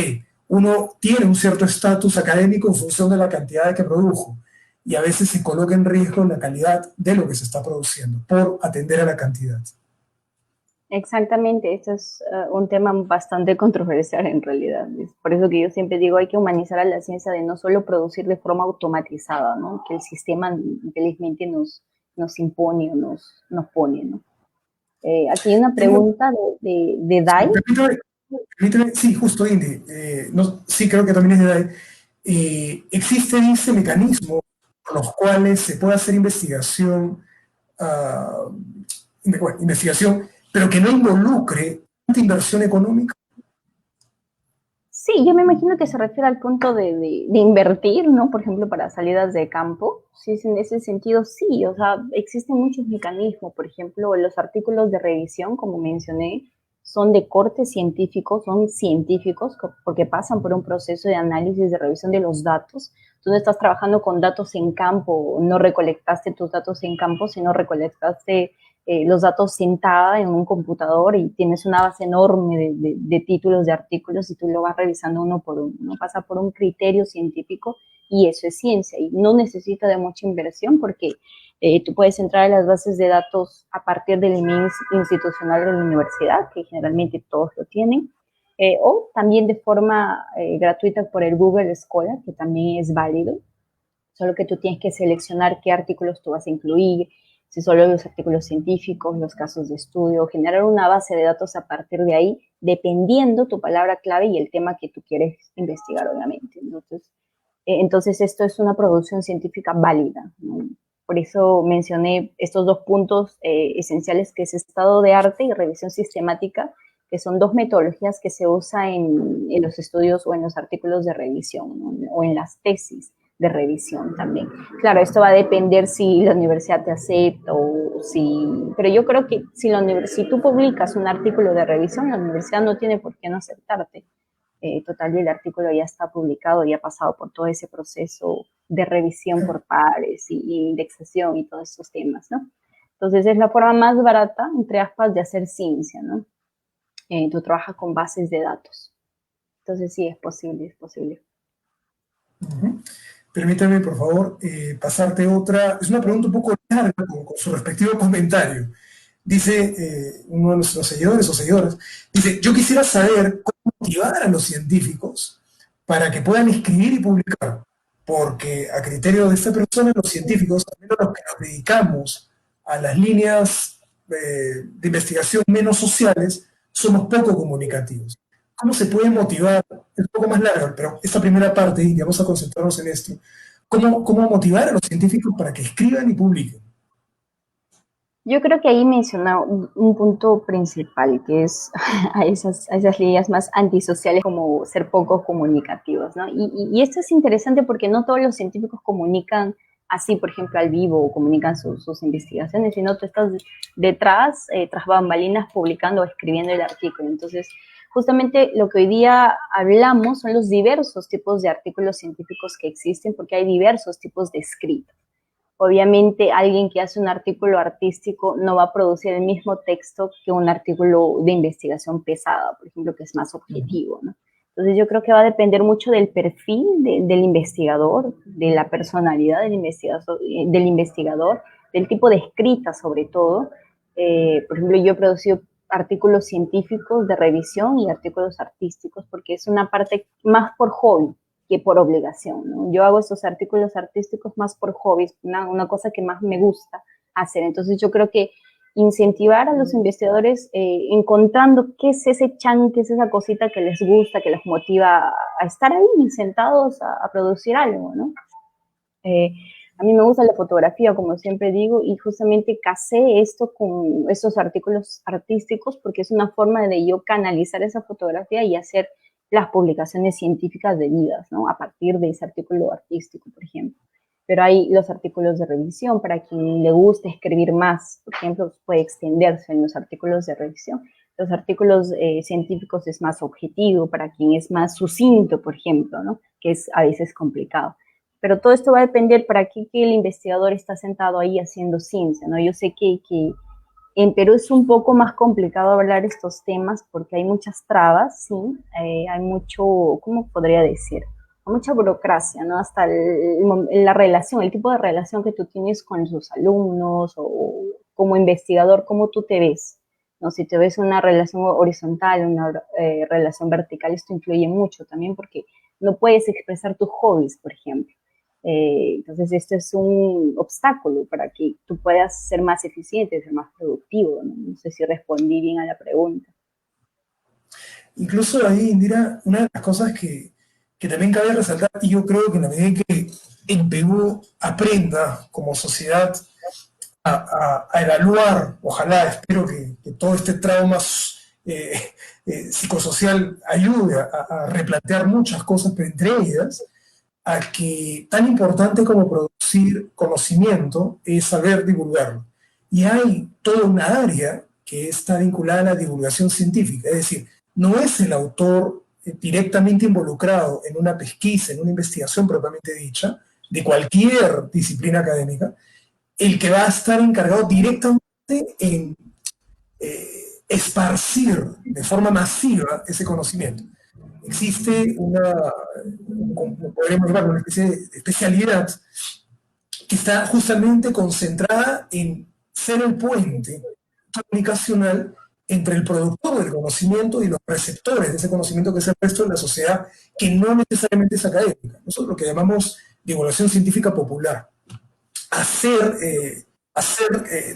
Speaker 1: uno tiene un cierto estatus académico en función de la cantidad que produjo y a veces se coloca en riesgo la calidad de lo que se está produciendo por atender a la cantidad.
Speaker 2: Exactamente, esto es un tema bastante controversial en realidad. Es por eso que yo siempre digo, hay que humanizar a la ciencia de no solo producir de forma automatizada, ¿no? Que el sistema infelizmente nos impone o nos pone, ¿no? Aquí hay una
Speaker 1: Tengo,
Speaker 2: pregunta de Dai.
Speaker 1: permíteme, sí, justo Indy, no, sí creo que también es de edad. Existe, dice, mecanismos con los cuales se puede hacer investigación, uh, bueno, investigación, pero que no involucre tanta inversión económica.
Speaker 2: Sí, yo me imagino que se refiere al punto de invertir, ¿no? Por ejemplo, para salidas de campo. Sí, en ese sentido, sí. O sea, existen muchos mecanismos. Por ejemplo, los artículos de revisión, como mencioné, son de corte científico, son científicos porque pasan por un proceso de análisis, de revisión de los datos. Tú no estás trabajando con datos en campo, no recolectaste tus datos en campo, sino recolectaste los datos sentada en un computador y tienes una base enorme de títulos, de artículos y tú lo vas revisando uno por uno, ¿no? Pasa por un criterio científico y eso es ciencia y no necesita de mucha inversión porque tú puedes entrar a las bases de datos a partir del email institucional de la universidad, que generalmente todos lo tienen, o también de forma gratuita por el Google Scholar, que también es válido, solo que tú tienes que seleccionar qué artículos tú vas a incluir, si solo los artículos científicos, los casos de estudio, generar una base de datos a partir de ahí, dependiendo tu palabra clave y el tema que tú quieres investigar, obviamente. Entonces esto es una producción científica válida, ¿no? Por eso mencioné estos dos puntos esenciales, que es estado de arte y revisión sistemática, que son dos metodologías que se usan en los estudios o en los artículos de revisión, ¿no? O en las tesis de revisión también. Claro, esto va a depender si la universidad te acepta o si... Pero yo creo que si tú publicas un artículo de revisión, la universidad no tiene por qué no aceptarte. Total, el artículo ya está publicado, ya ha pasado por todo ese proceso de revisión por pares y indexación y todos esos temas, ¿no? Entonces es la forma más barata, entre aspas, de hacer ciencia, ¿no? Tú trabajas con bases de datos. Entonces sí, es posible, es posible.
Speaker 1: Uh-huh. Permítame, por favor, pasarte otra. Es una pregunta un poco larga con su respectivo comentario. Dice uno de nuestros seguidores o seguidoras, dice, yo quisiera saber cómo motivar a los científicos para que puedan escribir y publicar, porque a criterio de esta persona, los científicos, al menos los que nos dedicamos a las líneas de investigación menos sociales, somos poco comunicativos. ¿Cómo se puede motivar? Es un poco más larga, pero esta primera parte, y vamos a concentrarnos en esto, ¿cómo motivar a los científicos para que escriban y publiquen?
Speaker 2: Yo creo que ahí menciona un punto principal, que es a esas líneas más antisociales como ser poco comunicativos, ¿no? Y esto es interesante porque no todos los científicos comunican así, por ejemplo, al vivo, o comunican sus investigaciones, sino tú estás detrás, tras bambalinas, publicando o escribiendo el artículo. Entonces, justamente lo que hoy día hablamos son los diversos tipos de artículos científicos que existen, porque hay diversos tipos de escritos. Obviamente alguien que hace un artículo artístico no va a producir el mismo texto que un artículo de investigación pesada, por ejemplo, que es más objetivo, ¿no? Entonces yo creo que va a depender mucho del perfil del investigador, de la personalidad del investigador, del tipo de escrita sobre todo. Por ejemplo, yo he producido artículos científicos de revisión y artículos artísticos porque es una parte más por hobby que por obligación, ¿no? Yo hago esos artículos artísticos más por hobby, una cosa que más me gusta hacer. Entonces yo creo que incentivar a los investigadores encontrando qué es ese chan, qué es esa cosita que les gusta, que les motiva a estar ahí sentados a producir algo, ¿no? A mí me gusta la fotografía, como siempre digo, y justamente casé esto con estos artículos artísticos porque es una forma de yo canalizar esa fotografía y hacer las publicaciones científicas debidas, ¿no? A partir de ese artículo artístico, por ejemplo. Pero hay los artículos de revisión, para quien le guste escribir más, por ejemplo, puede extenderse en los artículos de revisión. Los artículos científicos es más objetivo, para quien es más sucinto, por ejemplo, ¿no? Que es a veces complicado. Pero todo esto va a depender para qué que el investigador está sentado ahí haciendo ciencia, ¿no? Yo sé que en Perú es un poco más complicado hablar estos temas porque hay muchas trabas, ¿sí? Hay mucho, ¿cómo podría decir? Hay mucha burocracia, ¿no? Hasta la relación, el tipo de relación que tú tienes con sus alumnos o como investigador, cómo tú te ves, ¿no? Si te ves una relación horizontal, una relación vertical, esto influye mucho también porque no puedes expresar tus hobbies, por ejemplo. Entonces, esto es un obstáculo para que tú puedas ser más eficiente, ser más productivo, ¿no? No sé si respondí bien a la pregunta.
Speaker 1: Incluso ahí, Indira, una de las cosas que también cabe resaltar, y yo creo que en la medida que en Perú aprenda como sociedad a evaluar, ojalá, espero que todo este trauma psicosocial ayude a replantear muchas cosas, pero entre ellas, a que tan importante como producir conocimiento es saber divulgarlo. Y hay toda una área que está vinculada a la divulgación científica, es decir, no es el autor directamente involucrado en una pesquisa, en una investigación propiamente dicha, de cualquier disciplina académica, el que va a estar encargado directamente en esparcir de forma masiva ese conocimiento. Existe podríamos llamarlo una especie de especialidad que está justamente concentrada en ser el puente comunicacional entre el productor del conocimiento y los receptores de ese conocimiento, que es el resto de la sociedad, que no necesariamente es académica. Nosotros lo que llamamos divulgación científica popular.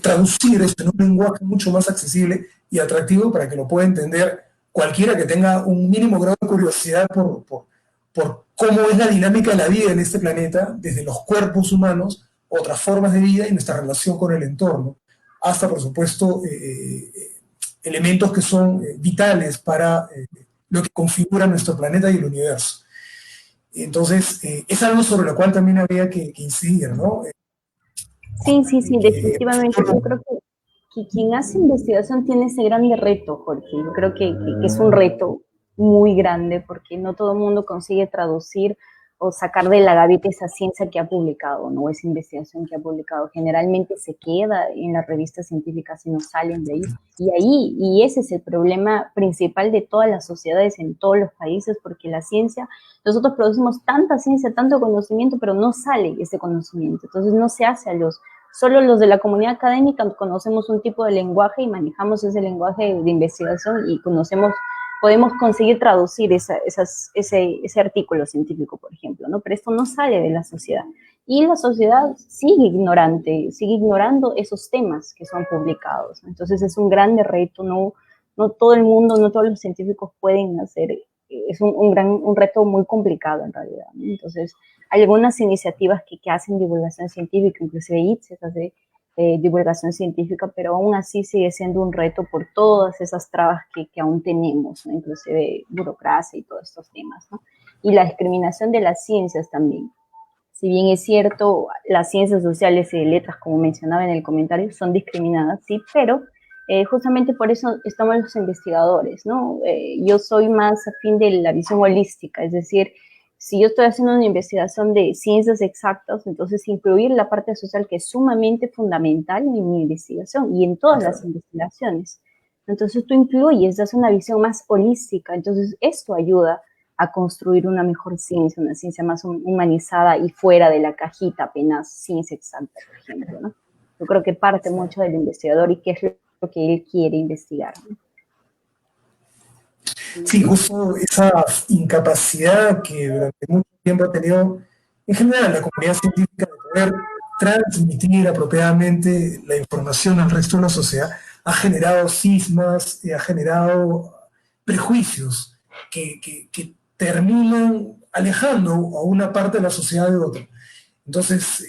Speaker 1: Traducir esto en un lenguaje mucho más accesible y atractivo para que lo pueda entender cualquiera que tenga un mínimo grado de curiosidad por cómo es la dinámica de la vida en este planeta, desde los cuerpos humanos, otras formas de vida y nuestra relación con el entorno, hasta, por supuesto, elementos que son vitales para lo que configura nuestro planeta y el universo. Entonces, es algo sobre lo cual también habría que incidir, ¿no?
Speaker 2: Sí, sí, sí, definitivamente. Yo
Speaker 1: Solo-
Speaker 2: creo que quien hace investigación tiene ese grande reto, Jorge. Yo creo que es un reto muy grande porque no todo el mundo consigue traducir o sacar de la gaveta esa ciencia que ha publicado, ¿no? Esa investigación que ha publicado. Generalmente se queda en las revistas científicas y no salen de ahí. Y ese es el problema principal de todas las sociedades en todos los países, porque la ciencia, nosotros producimos tanta ciencia, tanto conocimiento, pero no sale ese conocimiento. Entonces no se hace a solo los de la comunidad académica conocemos un tipo de lenguaje y manejamos ese lenguaje de investigación y podemos conseguir traducir ese artículo científico, por ejemplo, ¿no? Pero esto no sale de la sociedad. Y la sociedad sigue ignorando esos temas que son publicados. Entonces es un grande reto, no todo el mundo, no todos los científicos pueden hacer, es un reto muy complicado en realidad, ¿no? Entonces, hay algunas iniciativas que hacen divulgación científica, inclusive ITSES hace divulgación científica, pero aún así sigue siendo un reto por todas esas trabas que aún tenemos, ¿no? Inclusive burocracia y todos estos temas, ¿no? Y la discriminación de las ciencias también. Si bien es cierto, las ciencias sociales y letras, como mencionaba en el comentario, son discriminadas, sí, pero justamente por eso estamos los investigadores, ¿no? Yo soy más afín de la visión holística, es decir, si yo estoy haciendo una investigación de ciencias exactas, entonces incluir la parte social que es sumamente fundamental en mi investigación y en todas las investigaciones. Entonces tú incluyes, das una visión más holística, entonces esto ayuda a construir una mejor ciencia, una ciencia más humanizada y fuera de la cajita apenas ciencia exacta, por ejemplo, ¿no? Yo creo que parte mucho del investigador y qué es lo que él quiere investigar, ¿no?
Speaker 1: Sí, justo esa incapacidad que durante mucho tiempo ha tenido en general la comunidad científica de poder transmitir apropiadamente la información al resto de la sociedad ha generado cismas y ha generado prejuicios que terminan alejando a una parte de la sociedad de otra. Entonces,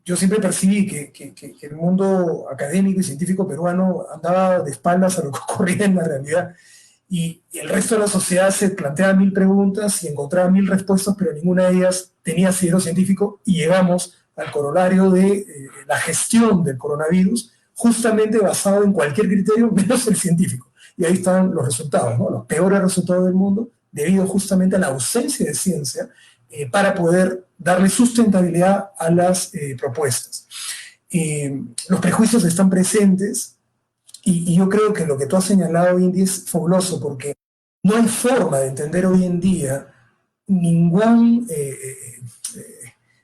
Speaker 1: yo siempre percibí que el mundo académico y científico peruano andaba de espaldas a lo que ocurría en la realidad y el resto de la sociedad se planteaba mil preguntas y encontraba mil respuestas, pero ninguna de ellas tenía asidero científico y llegamos al corolario de la gestión del coronavirus, justamente basado en cualquier criterio menos el científico. Y ahí están los resultados, ¿no? Los peores resultados del mundo, debido justamente a la ausencia de ciencia para poder darle sustentabilidad a las propuestas. Los prejuicios están presentes, y yo creo que lo que tú has señalado, Indy, es fabuloso porque no hay forma de entender hoy en día ningún,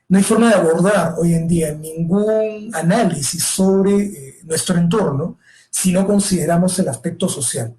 Speaker 1: no hay forma de abordar hoy en día ningún análisis sobre nuestro entorno si no consideramos el aspecto social.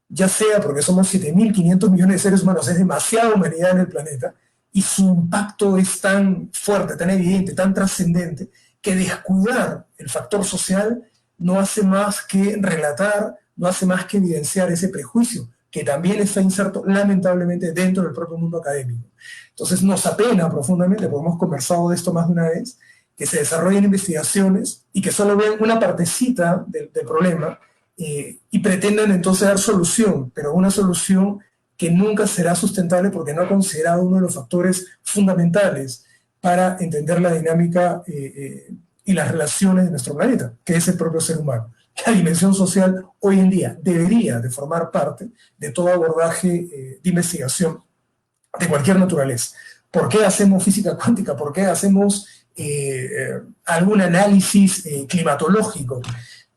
Speaker 1: Ya sea porque somos 7.500 millones de seres humanos, es demasiada humanidad en el planeta, y su impacto es tan fuerte, tan evidente, tan trascendente, que descuidar el factor social no hace más que relatar, no hace más que evidenciar ese prejuicio, que también está inserto lamentablemente dentro del propio mundo académico. Entonces nos apena profundamente, porque hemos conversado de esto más de una vez, que se desarrollen investigaciones y que solo vean una partecita del problema y pretendan entonces dar solución, pero una solución que nunca será sustentable porque no ha considerado uno de los factores fundamentales para entender la dinámica y las relaciones de nuestro planeta, que es el propio ser humano. La dimensión social hoy en día debería de formar parte de todo abordaje de investigación de cualquier naturaleza. ¿Por qué hacemos física cuántica? ¿Por qué hacemos algún análisis climatológico?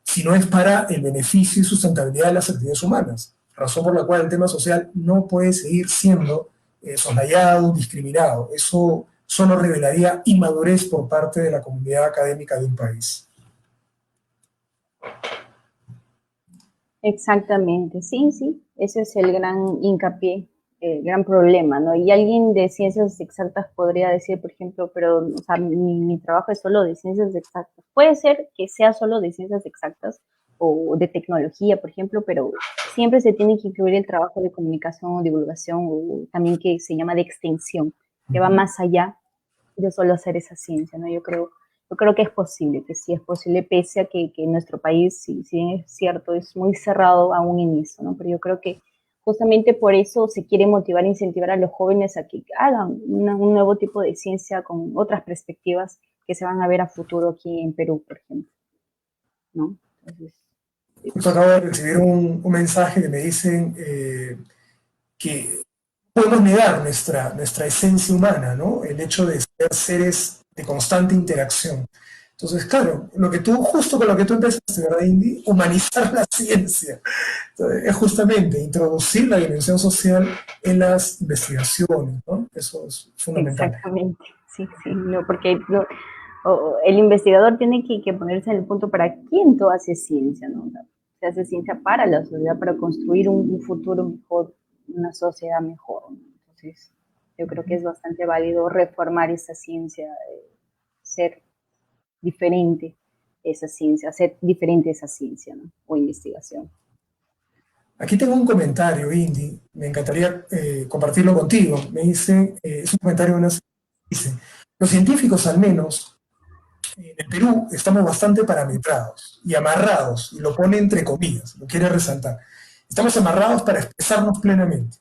Speaker 1: Si no es para el beneficio y sustentabilidad de las actividades humanas. Razón por la cual el tema social no puede seguir siendo soslayado, discriminado. Eso solo revelaría inmadurez por parte de la comunidad académica de un país.
Speaker 2: Exactamente, sí, sí, ese es el gran hincapié, el gran problema, ¿no? Y alguien de ciencias exactas podría decir, por ejemplo, pero, o sea, mi trabajo es solo de ciencias exactas. Puede ser que sea solo de ciencias exactas o de tecnología, por ejemplo, pero siempre se tiene que incluir el trabajo de comunicación o divulgación o también que se llama de extensión, que va más allá de solo hacer esa ciencia, ¿no? Yo creo yo creo que es posible, que sí es posible, pese a que nuestro país, si bien es cierto, es muy cerrado aún en eso, ¿no? Pero yo creo que justamente por eso se quiere motivar e incentivar a los jóvenes a que hagan un nuevo tipo de ciencia con otras perspectivas que se van a ver a futuro aquí en Perú, por ejemplo, ¿no? Entonces,
Speaker 1: Justo acabo de recibir un mensaje que me dicen que podemos negar nuestra esencia humana, ¿no? El hecho de ser seres de constante interacción. Entonces, claro, justo con lo que tú empezaste, ¿verdad, Indy? Humanizar la ciencia. Entonces, es justamente introducir la dimensión social en las investigaciones, ¿no? Eso es fundamental.
Speaker 2: exactamente, sí, sí, no, porque no, el investigador tiene que ponerse en el punto para quién tú haces ciencia, ¿no? O sea, se hace ciencia para la sociedad, para construir un futuro mejor, una sociedad mejor, ¿no? Entonces, yo creo que es bastante válido reformar esa ciencia, ser diferente esa ciencia, hacer diferente esa ciencia, ¿no? O investigación.
Speaker 1: Aquí tengo un comentario, Indy, me encantaría compartirlo contigo. Me dice, es un comentario de una dice, los científicos al menos en el Perú estamos bastante parametrados y amarrados, y lo pone entre comillas, lo quiere resaltar. Estamos amarrados para expresarnos plenamente.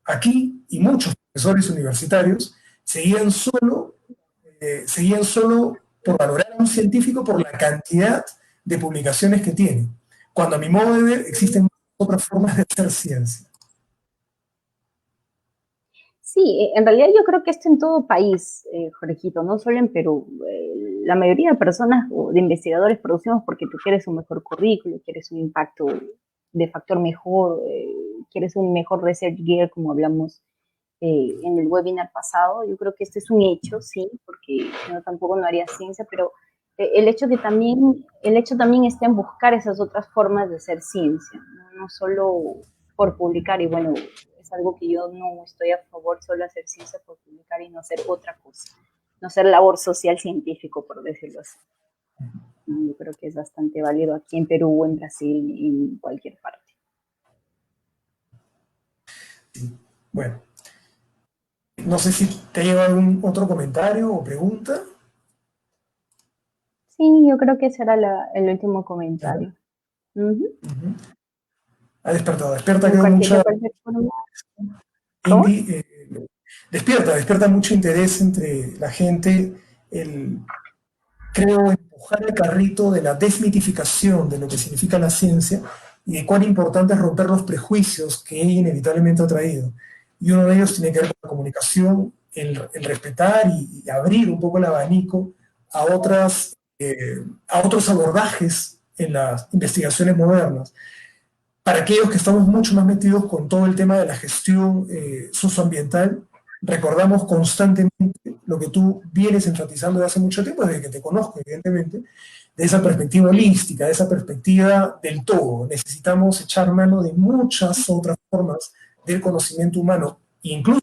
Speaker 1: Aquí, y muchos profesores universitarios seguían solo por valorar a un científico por la cantidad de publicaciones que tiene, cuando a mi modo de ver existen otras formas de hacer ciencia.
Speaker 2: Sí, en realidad yo creo que esto en todo país, Jorgito, no solo en Perú. La mayoría de personas o de investigadores producimos porque tú quieres un mejor currículo, quieres un impacto de factor mejor, quieres un mejor research gear, como hablamos en el webinar pasado. Yo creo que este es un hecho, sí, porque si no tampoco no haría ciencia, pero el hecho también está en buscar esas otras formas de hacer ciencia, no solo por publicar, y bueno, es algo que yo no estoy a favor, solo hacer ciencia por publicar y no hacer otra cosa, no hacer labor social científico, por decirlo así. ¿No? Yo creo que es bastante válido aquí en Perú, en Brasil, en cualquier parte.
Speaker 1: Bueno, no sé si te lleva algún otro comentario o pregunta.
Speaker 2: Sí, yo creo que ese era el último comentario. Uh -huh.
Speaker 1: Ha despertado, despierta
Speaker 2: En
Speaker 1: creo
Speaker 2: cualquier, de
Speaker 1: mucha,
Speaker 2: cualquier forma. ¿Cómo?
Speaker 1: Indy, despierta mucho interés entre la gente, creo, empujar el carrito de la desmitificación de lo que significa la ciencia y de cuán importante es romper los prejuicios que ella inevitablemente ha traído. Y uno de ellos tiene que ver con la comunicación, el respetar y abrir un poco el abanico a, a otros abordajes en las investigaciones modernas. Para aquellos que estamos mucho más metidos con todo el tema de la gestión socioambiental, recordamos constantemente lo que tú vienes enfatizando desde hace mucho tiempo, desde que te conozco, evidentemente, de esa perspectiva holística, de esa perspectiva del todo. Necesitamos echar mano de muchas otras formas del conocimiento humano, incluso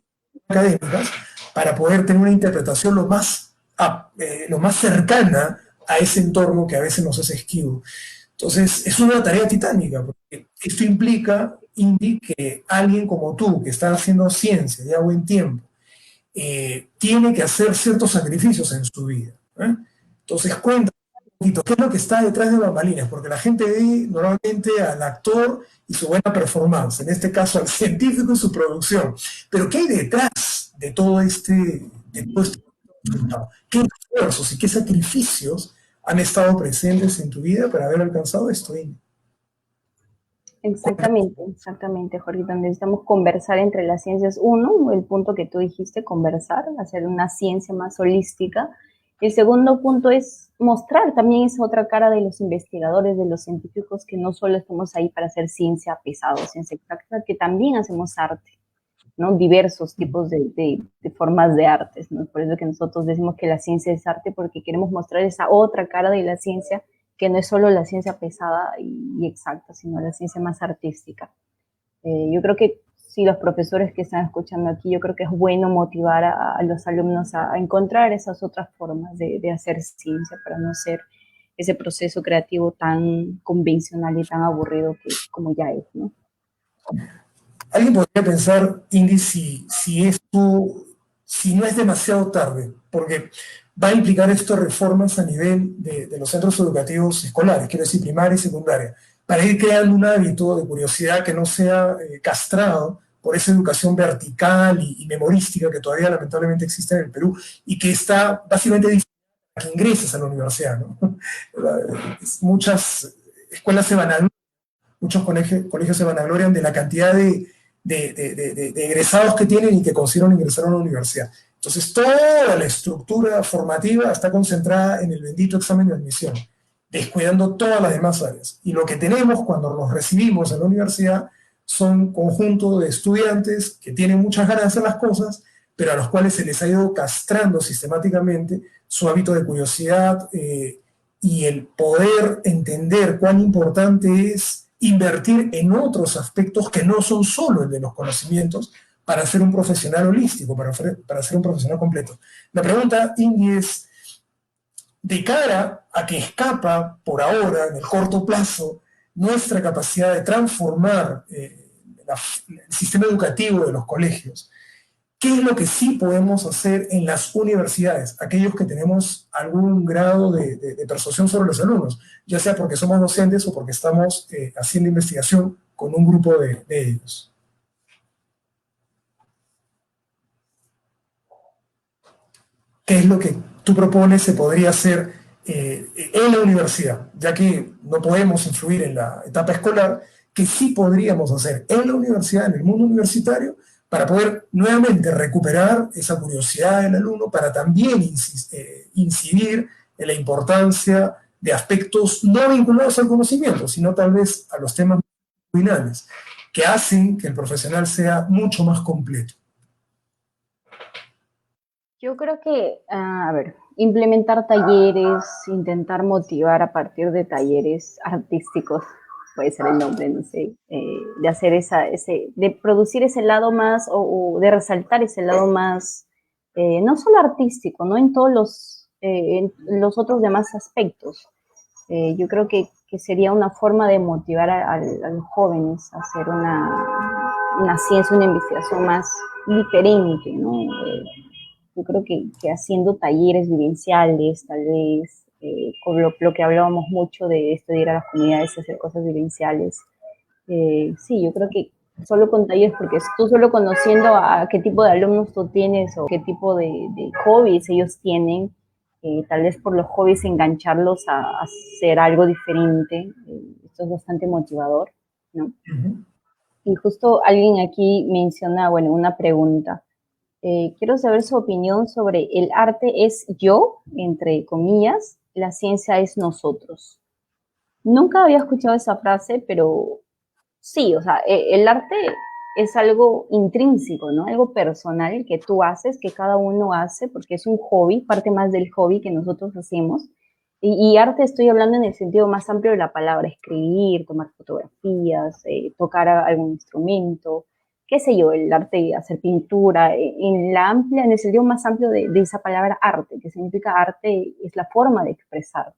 Speaker 1: académicas, para poder tener una interpretación lo más cercana a ese entorno que a veces nos hace esquivo. Entonces, es una tarea titánica, porque esto implica, Indy, que alguien como tú, que está haciendo ciencia ya buen tiempo, tiene que hacer ciertos sacrificios en su vida. ¿Eh? Entonces, cuéntame un poquito, ¿qué es lo que está detrás de bambalinas? Porque la gente ve normalmente al actor y su buena performance, en este caso al científico y su producción. Pero ¿qué hay detrás de todo este resultado? ¿Qué esfuerzos y qué sacrificios han estado presentes en tu vida para haber alcanzado esto, Indy?
Speaker 2: Exactamente, exactamente, Jorgito. Necesitamos conversar entre las ciencias. Uno, el punto que tú dijiste, conversar, hacer una ciencia más holística. El segundo punto es mostrar también esa otra cara de los investigadores, de los científicos, que no solo estamos ahí para hacer ciencia pesada, ciencia exacta, que también hacemos arte, ¿no? Diversos tipos de formas de artes, ¿no? Por eso que nosotros decimos que la ciencia es arte, porque queremos mostrar esa otra cara de la ciencia, que no es solo la ciencia pesada y exacta, sino la ciencia más artística. Yo creo que si los profesores que están escuchando aquí, yo creo que es bueno motivar a los alumnos a encontrar esas otras formas de hacer ciencia para no ser ese proceso creativo tan convencional y tan aburrido que como ya es, ¿no?
Speaker 1: Alguien podría pensar, Indy, si esto si no es demasiado tarde, porque va a implicar esto reformas a nivel de los centros educativos escolares, quiero decir primaria y secundaria, para ir creando un hábito de curiosidad que no sea castrado por esa educación vertical y memorística que todavía lamentablemente existe en el Perú y que está básicamente diseñada para que ingreses a la universidad, ¿no? Muchas escuelas se van, muchos colegios se vanaglorian de la cantidad de egresados que tienen y que consiguieron ingresar a una universidad. Entonces, toda la estructura formativa está concentrada en el bendito examen de admisión, descuidando todas las demás áreas. Y lo que tenemos cuando nos recibimos en la universidad son conjuntos de estudiantes que tienen muchas ganas de hacer las cosas, pero a los cuales se les ha ido castrando sistemáticamente su hábito de curiosidad y el poder entender cuán importante es invertir en otros aspectos que no son solo el de los conocimientos para ser un profesional holístico, para ser un profesional completo. La pregunta, Ingi, es, de cara a que escapa por ahora, en el corto plazo, nuestra capacidad de transformar el sistema educativo de los colegios, ¿qué es lo que sí podemos hacer en las universidades? Aquellos que tenemos algún grado de persuasión sobre los alumnos, ya sea porque somos docentes o porque estamos haciendo investigación con un grupo de ellos. ¿Qué es lo que tú propones se podría hacer en la universidad? Ya que no podemos influir en la etapa escolar, que sí podríamos hacer en la universidad, en el mundo universitario, para poder nuevamente recuperar esa curiosidad del alumno, para también incidir en la importancia de aspectos no vinculados al conocimiento, sino tal vez a los temas finales, que hacen que el profesional sea mucho más completo.
Speaker 2: Yo creo que, a ver, implementar talleres, intentar motivar a partir de talleres artísticos, puede ser el nombre, no sé, de hacer de producir ese lado más o de resaltar ese lado más, no solo artístico, ¿no? En los otros demás aspectos. Yo creo que sería una forma de motivar a los jóvenes a hacer una ciencia, una investigación más diferente, ¿no? Yo creo que haciendo talleres vivenciales, tal vez, con lo que hablábamos mucho de esto de ir a las comunidades y hacer cosas vivenciales. Sí, yo creo que solo con talleres, porque tú solo conociendo a qué tipo de alumnos tú tienes o qué tipo de hobbies ellos tienen, tal vez por los hobbies engancharlos a hacer algo diferente, esto es bastante motivador, ¿no? Uh-huh. Y justo alguien aquí menciona, bueno, una pregunta. Quiero saber su opinión sobre el arte es yo, entre comillas, la ciencia es nosotros. Nunca había escuchado esa frase, pero sí, o sea, el arte es algo intrínseco, ¿no? Algo personal que tú haces, que cada uno hace, porque es un hobby, parte más del hobby que nosotros hacemos. Y arte estoy hablando en el sentido más amplio de la palabra, escribir, tomar fotografías, tocar algún instrumento, qué sé yo, el arte, hacer pintura, en el sentido más amplio de esa palabra arte, que significa arte es la forma de expresarte,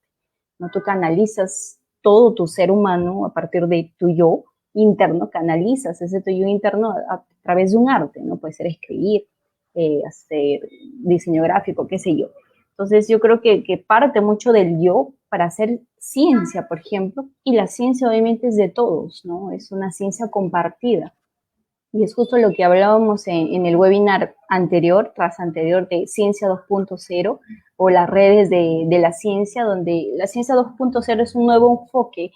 Speaker 2: ¿no? Tú canalizas todo tu ser humano a partir de tu yo interno, canalizas ese tu yo interno a través de un arte, ¿no? Puede ser escribir, hacer diseño gráfico, qué sé yo. Entonces yo creo que parte mucho del yo para hacer ciencia, por ejemplo, y la ciencia obviamente es de todos, ¿no? Es una ciencia compartida. Y es justo lo que hablábamos en el webinar anterior, tras anterior, de Ciencia 2.0 o las redes de la ciencia, donde la ciencia 2.0 es un nuevo enfoque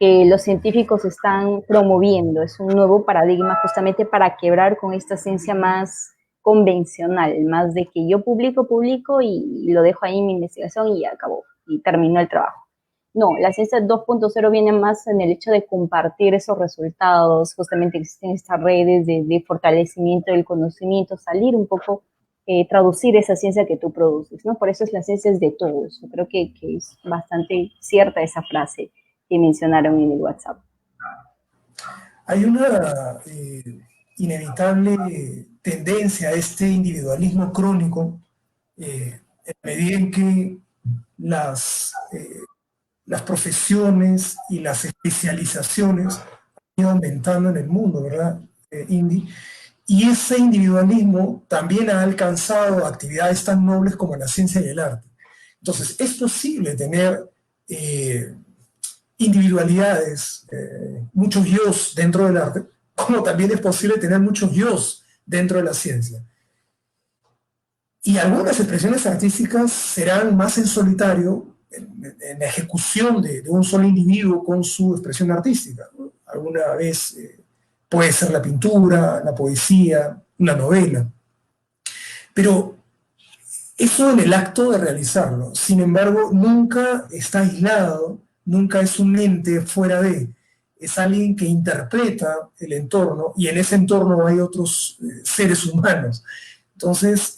Speaker 2: que los científicos están promoviendo, es un nuevo paradigma justamente para quebrar con esta ciencia más convencional, más de que yo publico y lo dejo ahí en mi investigación y ya acabó, y terminó el trabajo. No, la ciencia 2.0 viene más en el hecho de compartir esos resultados, justamente existen estas redes de fortalecimiento del conocimiento, salir un poco, traducir esa ciencia que tú produces, ¿no? Por eso es la ciencia es de todos. Yo creo que es bastante cierta esa frase que mencionaron en el WhatsApp.
Speaker 1: Hay una inevitable tendencia a este individualismo crónico en medida en que las profesiones y las especializaciones han ido aumentando en el mundo, ¿verdad, Indy? Y ese individualismo también ha alcanzado actividades tan nobles como la ciencia y el arte. Entonces, es posible tener individualidades, muchos yos dentro del arte, como también es posible tener muchos yos dentro de la ciencia. Y algunas expresiones artísticas serán más en solitario, en la ejecución de un solo individuo con su expresión artística, ¿no? Alguna vez puede ser la pintura, la poesía, una novela. Pero eso en el acto de realizarlo. Sin embargo, nunca está aislado, nunca es un ente fuera de. Es alguien que interpreta el entorno y en ese entorno hay otros seres humanos. Entonces,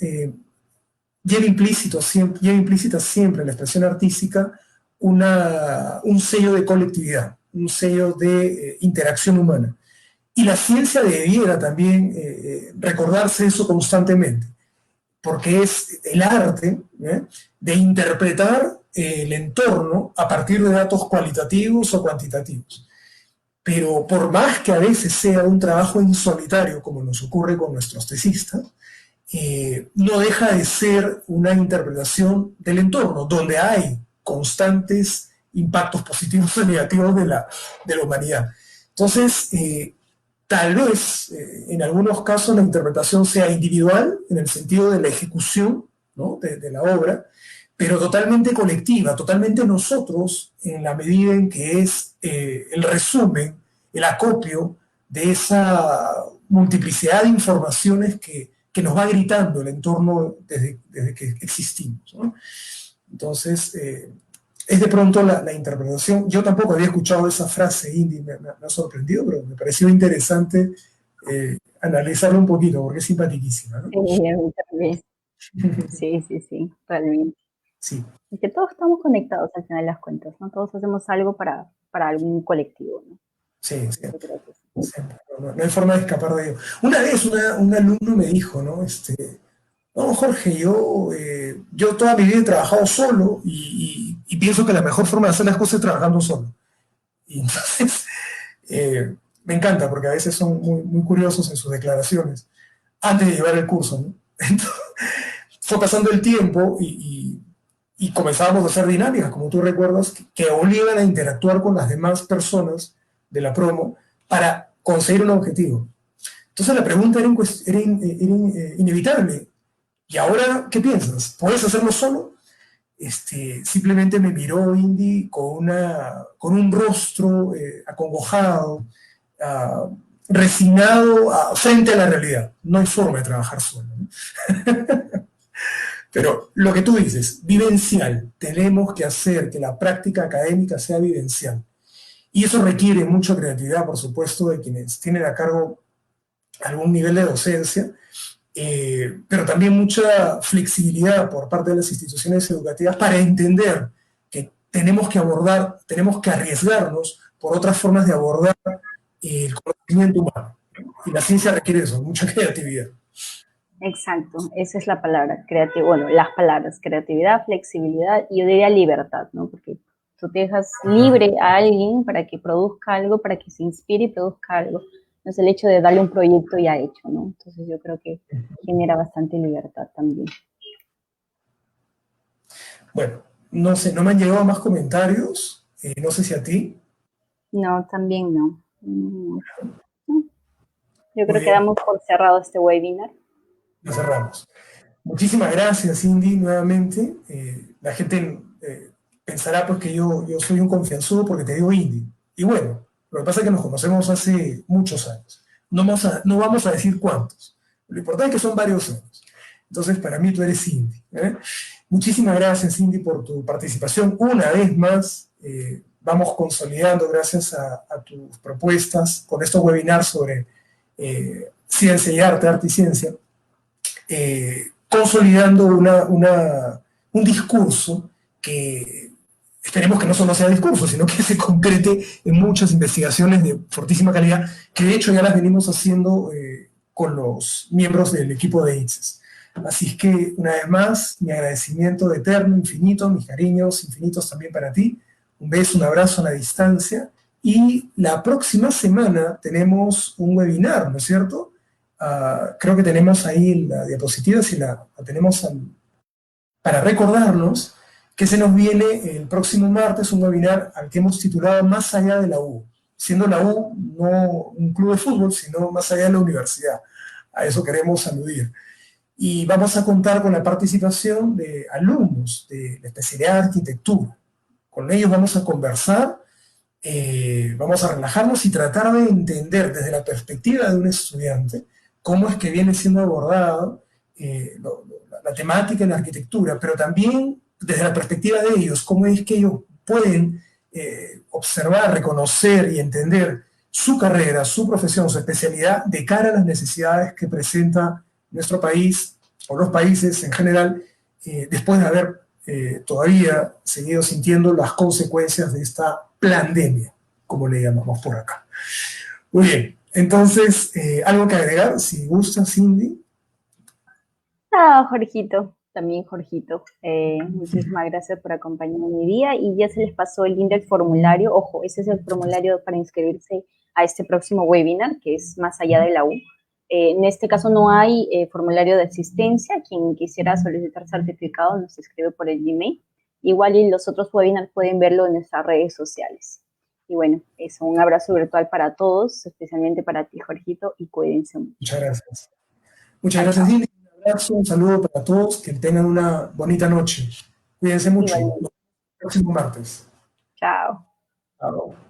Speaker 1: lleva implícita siempre en la expresión artística un sello de colectividad, un sello de interacción humana. Y la ciencia debiera también recordarse eso constantemente, porque es el arte de interpretar el entorno a partir de datos cualitativos o cuantitativos. Pero por más que a veces sea un trabajo en solitario, como nos ocurre con nuestros tesistas, no deja de ser una interpretación del entorno, donde hay constantes impactos positivos o negativos de la humanidad. Entonces, tal vez en algunos casos la interpretación sea individual, en el sentido de la ejecución, ¿no?, de la obra, pero totalmente colectiva, totalmente nosotros, en la medida en que es el resumen, el acopio de esa multiplicidad de informaciones que nos va gritando el entorno desde que existimos, ¿no? Entonces, es de pronto la interpretación. Yo tampoco había escuchado esa frase, Indy, me ha sorprendido, pero me pareció interesante analizarlo un poquito, porque es simpaticísima, ¿no?
Speaker 2: Sí, a mí también. Sí, realmente.
Speaker 1: Sí.
Speaker 2: Y que todos estamos conectados al final de las cuentas, ¿no? Todos hacemos algo para algún colectivo, ¿no?
Speaker 1: Sí, sí.
Speaker 2: Yo creo que sí.
Speaker 1: No hay forma de escapar de ello. Una vez un alumno me dijo, ¿no? No, Jorge, yo toda mi vida he trabajado solo y pienso que la mejor forma de hacer las cosas es trabajando solo. Y entonces, me encanta porque a veces son muy, muy curiosos en sus declaraciones, antes de llevar el curso, ¿no? Entonces, fue pasando el tiempo y comenzábamos a hacer dinámicas, como tú recuerdas, que obligan a interactuar con las demás personas de la promo para conseguir un objetivo. Entonces la pregunta era inevitable. ¿Y ahora qué piensas? ¿Puedes hacerlo solo? Simplemente me miró Indy con un rostro acongojado, resignado frente a la realidad. No hay forma de trabajar solo, ¿no? Pero lo que tú dices, vivencial, tenemos que hacer que la práctica académica sea vivencial. Y eso requiere mucha creatividad, por supuesto, de quienes tienen a cargo algún nivel de docencia, pero también mucha flexibilidad por parte de las instituciones educativas para entender que tenemos que arriesgarnos por otras formas de abordar el conocimiento humano. Y la ciencia requiere eso, mucha creatividad.
Speaker 2: Exacto, esa es la palabra, bueno, las palabras, creatividad, flexibilidad y yo diría libertad, ¿no? Porque tú te dejas libre a alguien para que produzca algo, para que se inspire y produzca algo. No es el hecho de darle un proyecto ya hecho, ¿no? Entonces yo creo que genera bastante libertad también.
Speaker 1: Bueno, no sé, no me han llegado más comentarios, no sé si a ti.
Speaker 2: No, también no. Yo creo que
Speaker 1: Bien,
Speaker 2: damos por cerrado este webinar.
Speaker 1: lo cerramos. Muchísimas gracias, Indy, nuevamente. La gente pensará pues que yo soy un confianzudo porque te digo Indy. Y bueno, lo que pasa es que nos conocemos hace muchos años. No vamos a decir cuántos. Lo importante es que son varios años. Entonces, para mí tú eres Indy, ¿eh? Muchísimas gracias, Indy, por tu participación. Una vez más, vamos consolidando, gracias a tus propuestas, con estos webinars sobre ciencia y arte, arte y ciencia, consolidando un discurso que esperemos que no solo sea discurso, sino que se concrete en muchas investigaciones de fortísima calidad, que de hecho ya las venimos haciendo con los miembros del equipo de INSES. Así es que, una vez más, mi agradecimiento eterno, infinito, mis cariños infinitos también para ti. Un beso, un abrazo a la distancia. Y la próxima semana tenemos un webinar, ¿no es cierto?, creo que tenemos ahí la diapositiva, si la tenemos para recordarnos que se nos viene el próximo martes un webinar al que hemos titulado Más allá de la U, siendo la U no un club de fútbol, sino más allá de la universidad. A eso queremos aludir. Y vamos a contar con la participación de alumnos de la especialidad de arquitectura. Con ellos vamos a conversar, vamos a relajarnos y tratar de entender desde la perspectiva de un estudiante cómo es que viene siendo abordado la temática en la arquitectura, pero también desde la perspectiva de ellos, cómo es que ellos pueden observar, reconocer y entender su carrera, su profesión, su especialidad de cara a las necesidades que presenta nuestro país o los países en general, después de haber todavía seguido sintiendo las consecuencias de esta pandemia, como le llamamos por acá. Muy bien, entonces, algo que agregar, si gusta, Cindy.
Speaker 2: Jorgito, también Jorgito, muchísimas gracias por acompañarme en mi día y ya se les pasó el link del formulario. Ojo, ese es el formulario para inscribirse a este próximo webinar, que es Más allá de la U. En este caso no hay formulario de asistencia. Quien quisiera solicitar certificado nos escribe por el Gmail. Igual y los otros webinars pueden verlo en nuestras redes sociales. Y bueno, eso, un abrazo virtual para todos, especialmente para ti, Jorgito, y cuídense mucho.
Speaker 1: Muchas gracias. Muchas gracias, Cindy. Un abrazo, un saludo para todos, que tengan una bonita noche. Cuídense mucho. Nos vemos el próximo martes.
Speaker 2: Chao.
Speaker 1: Chao.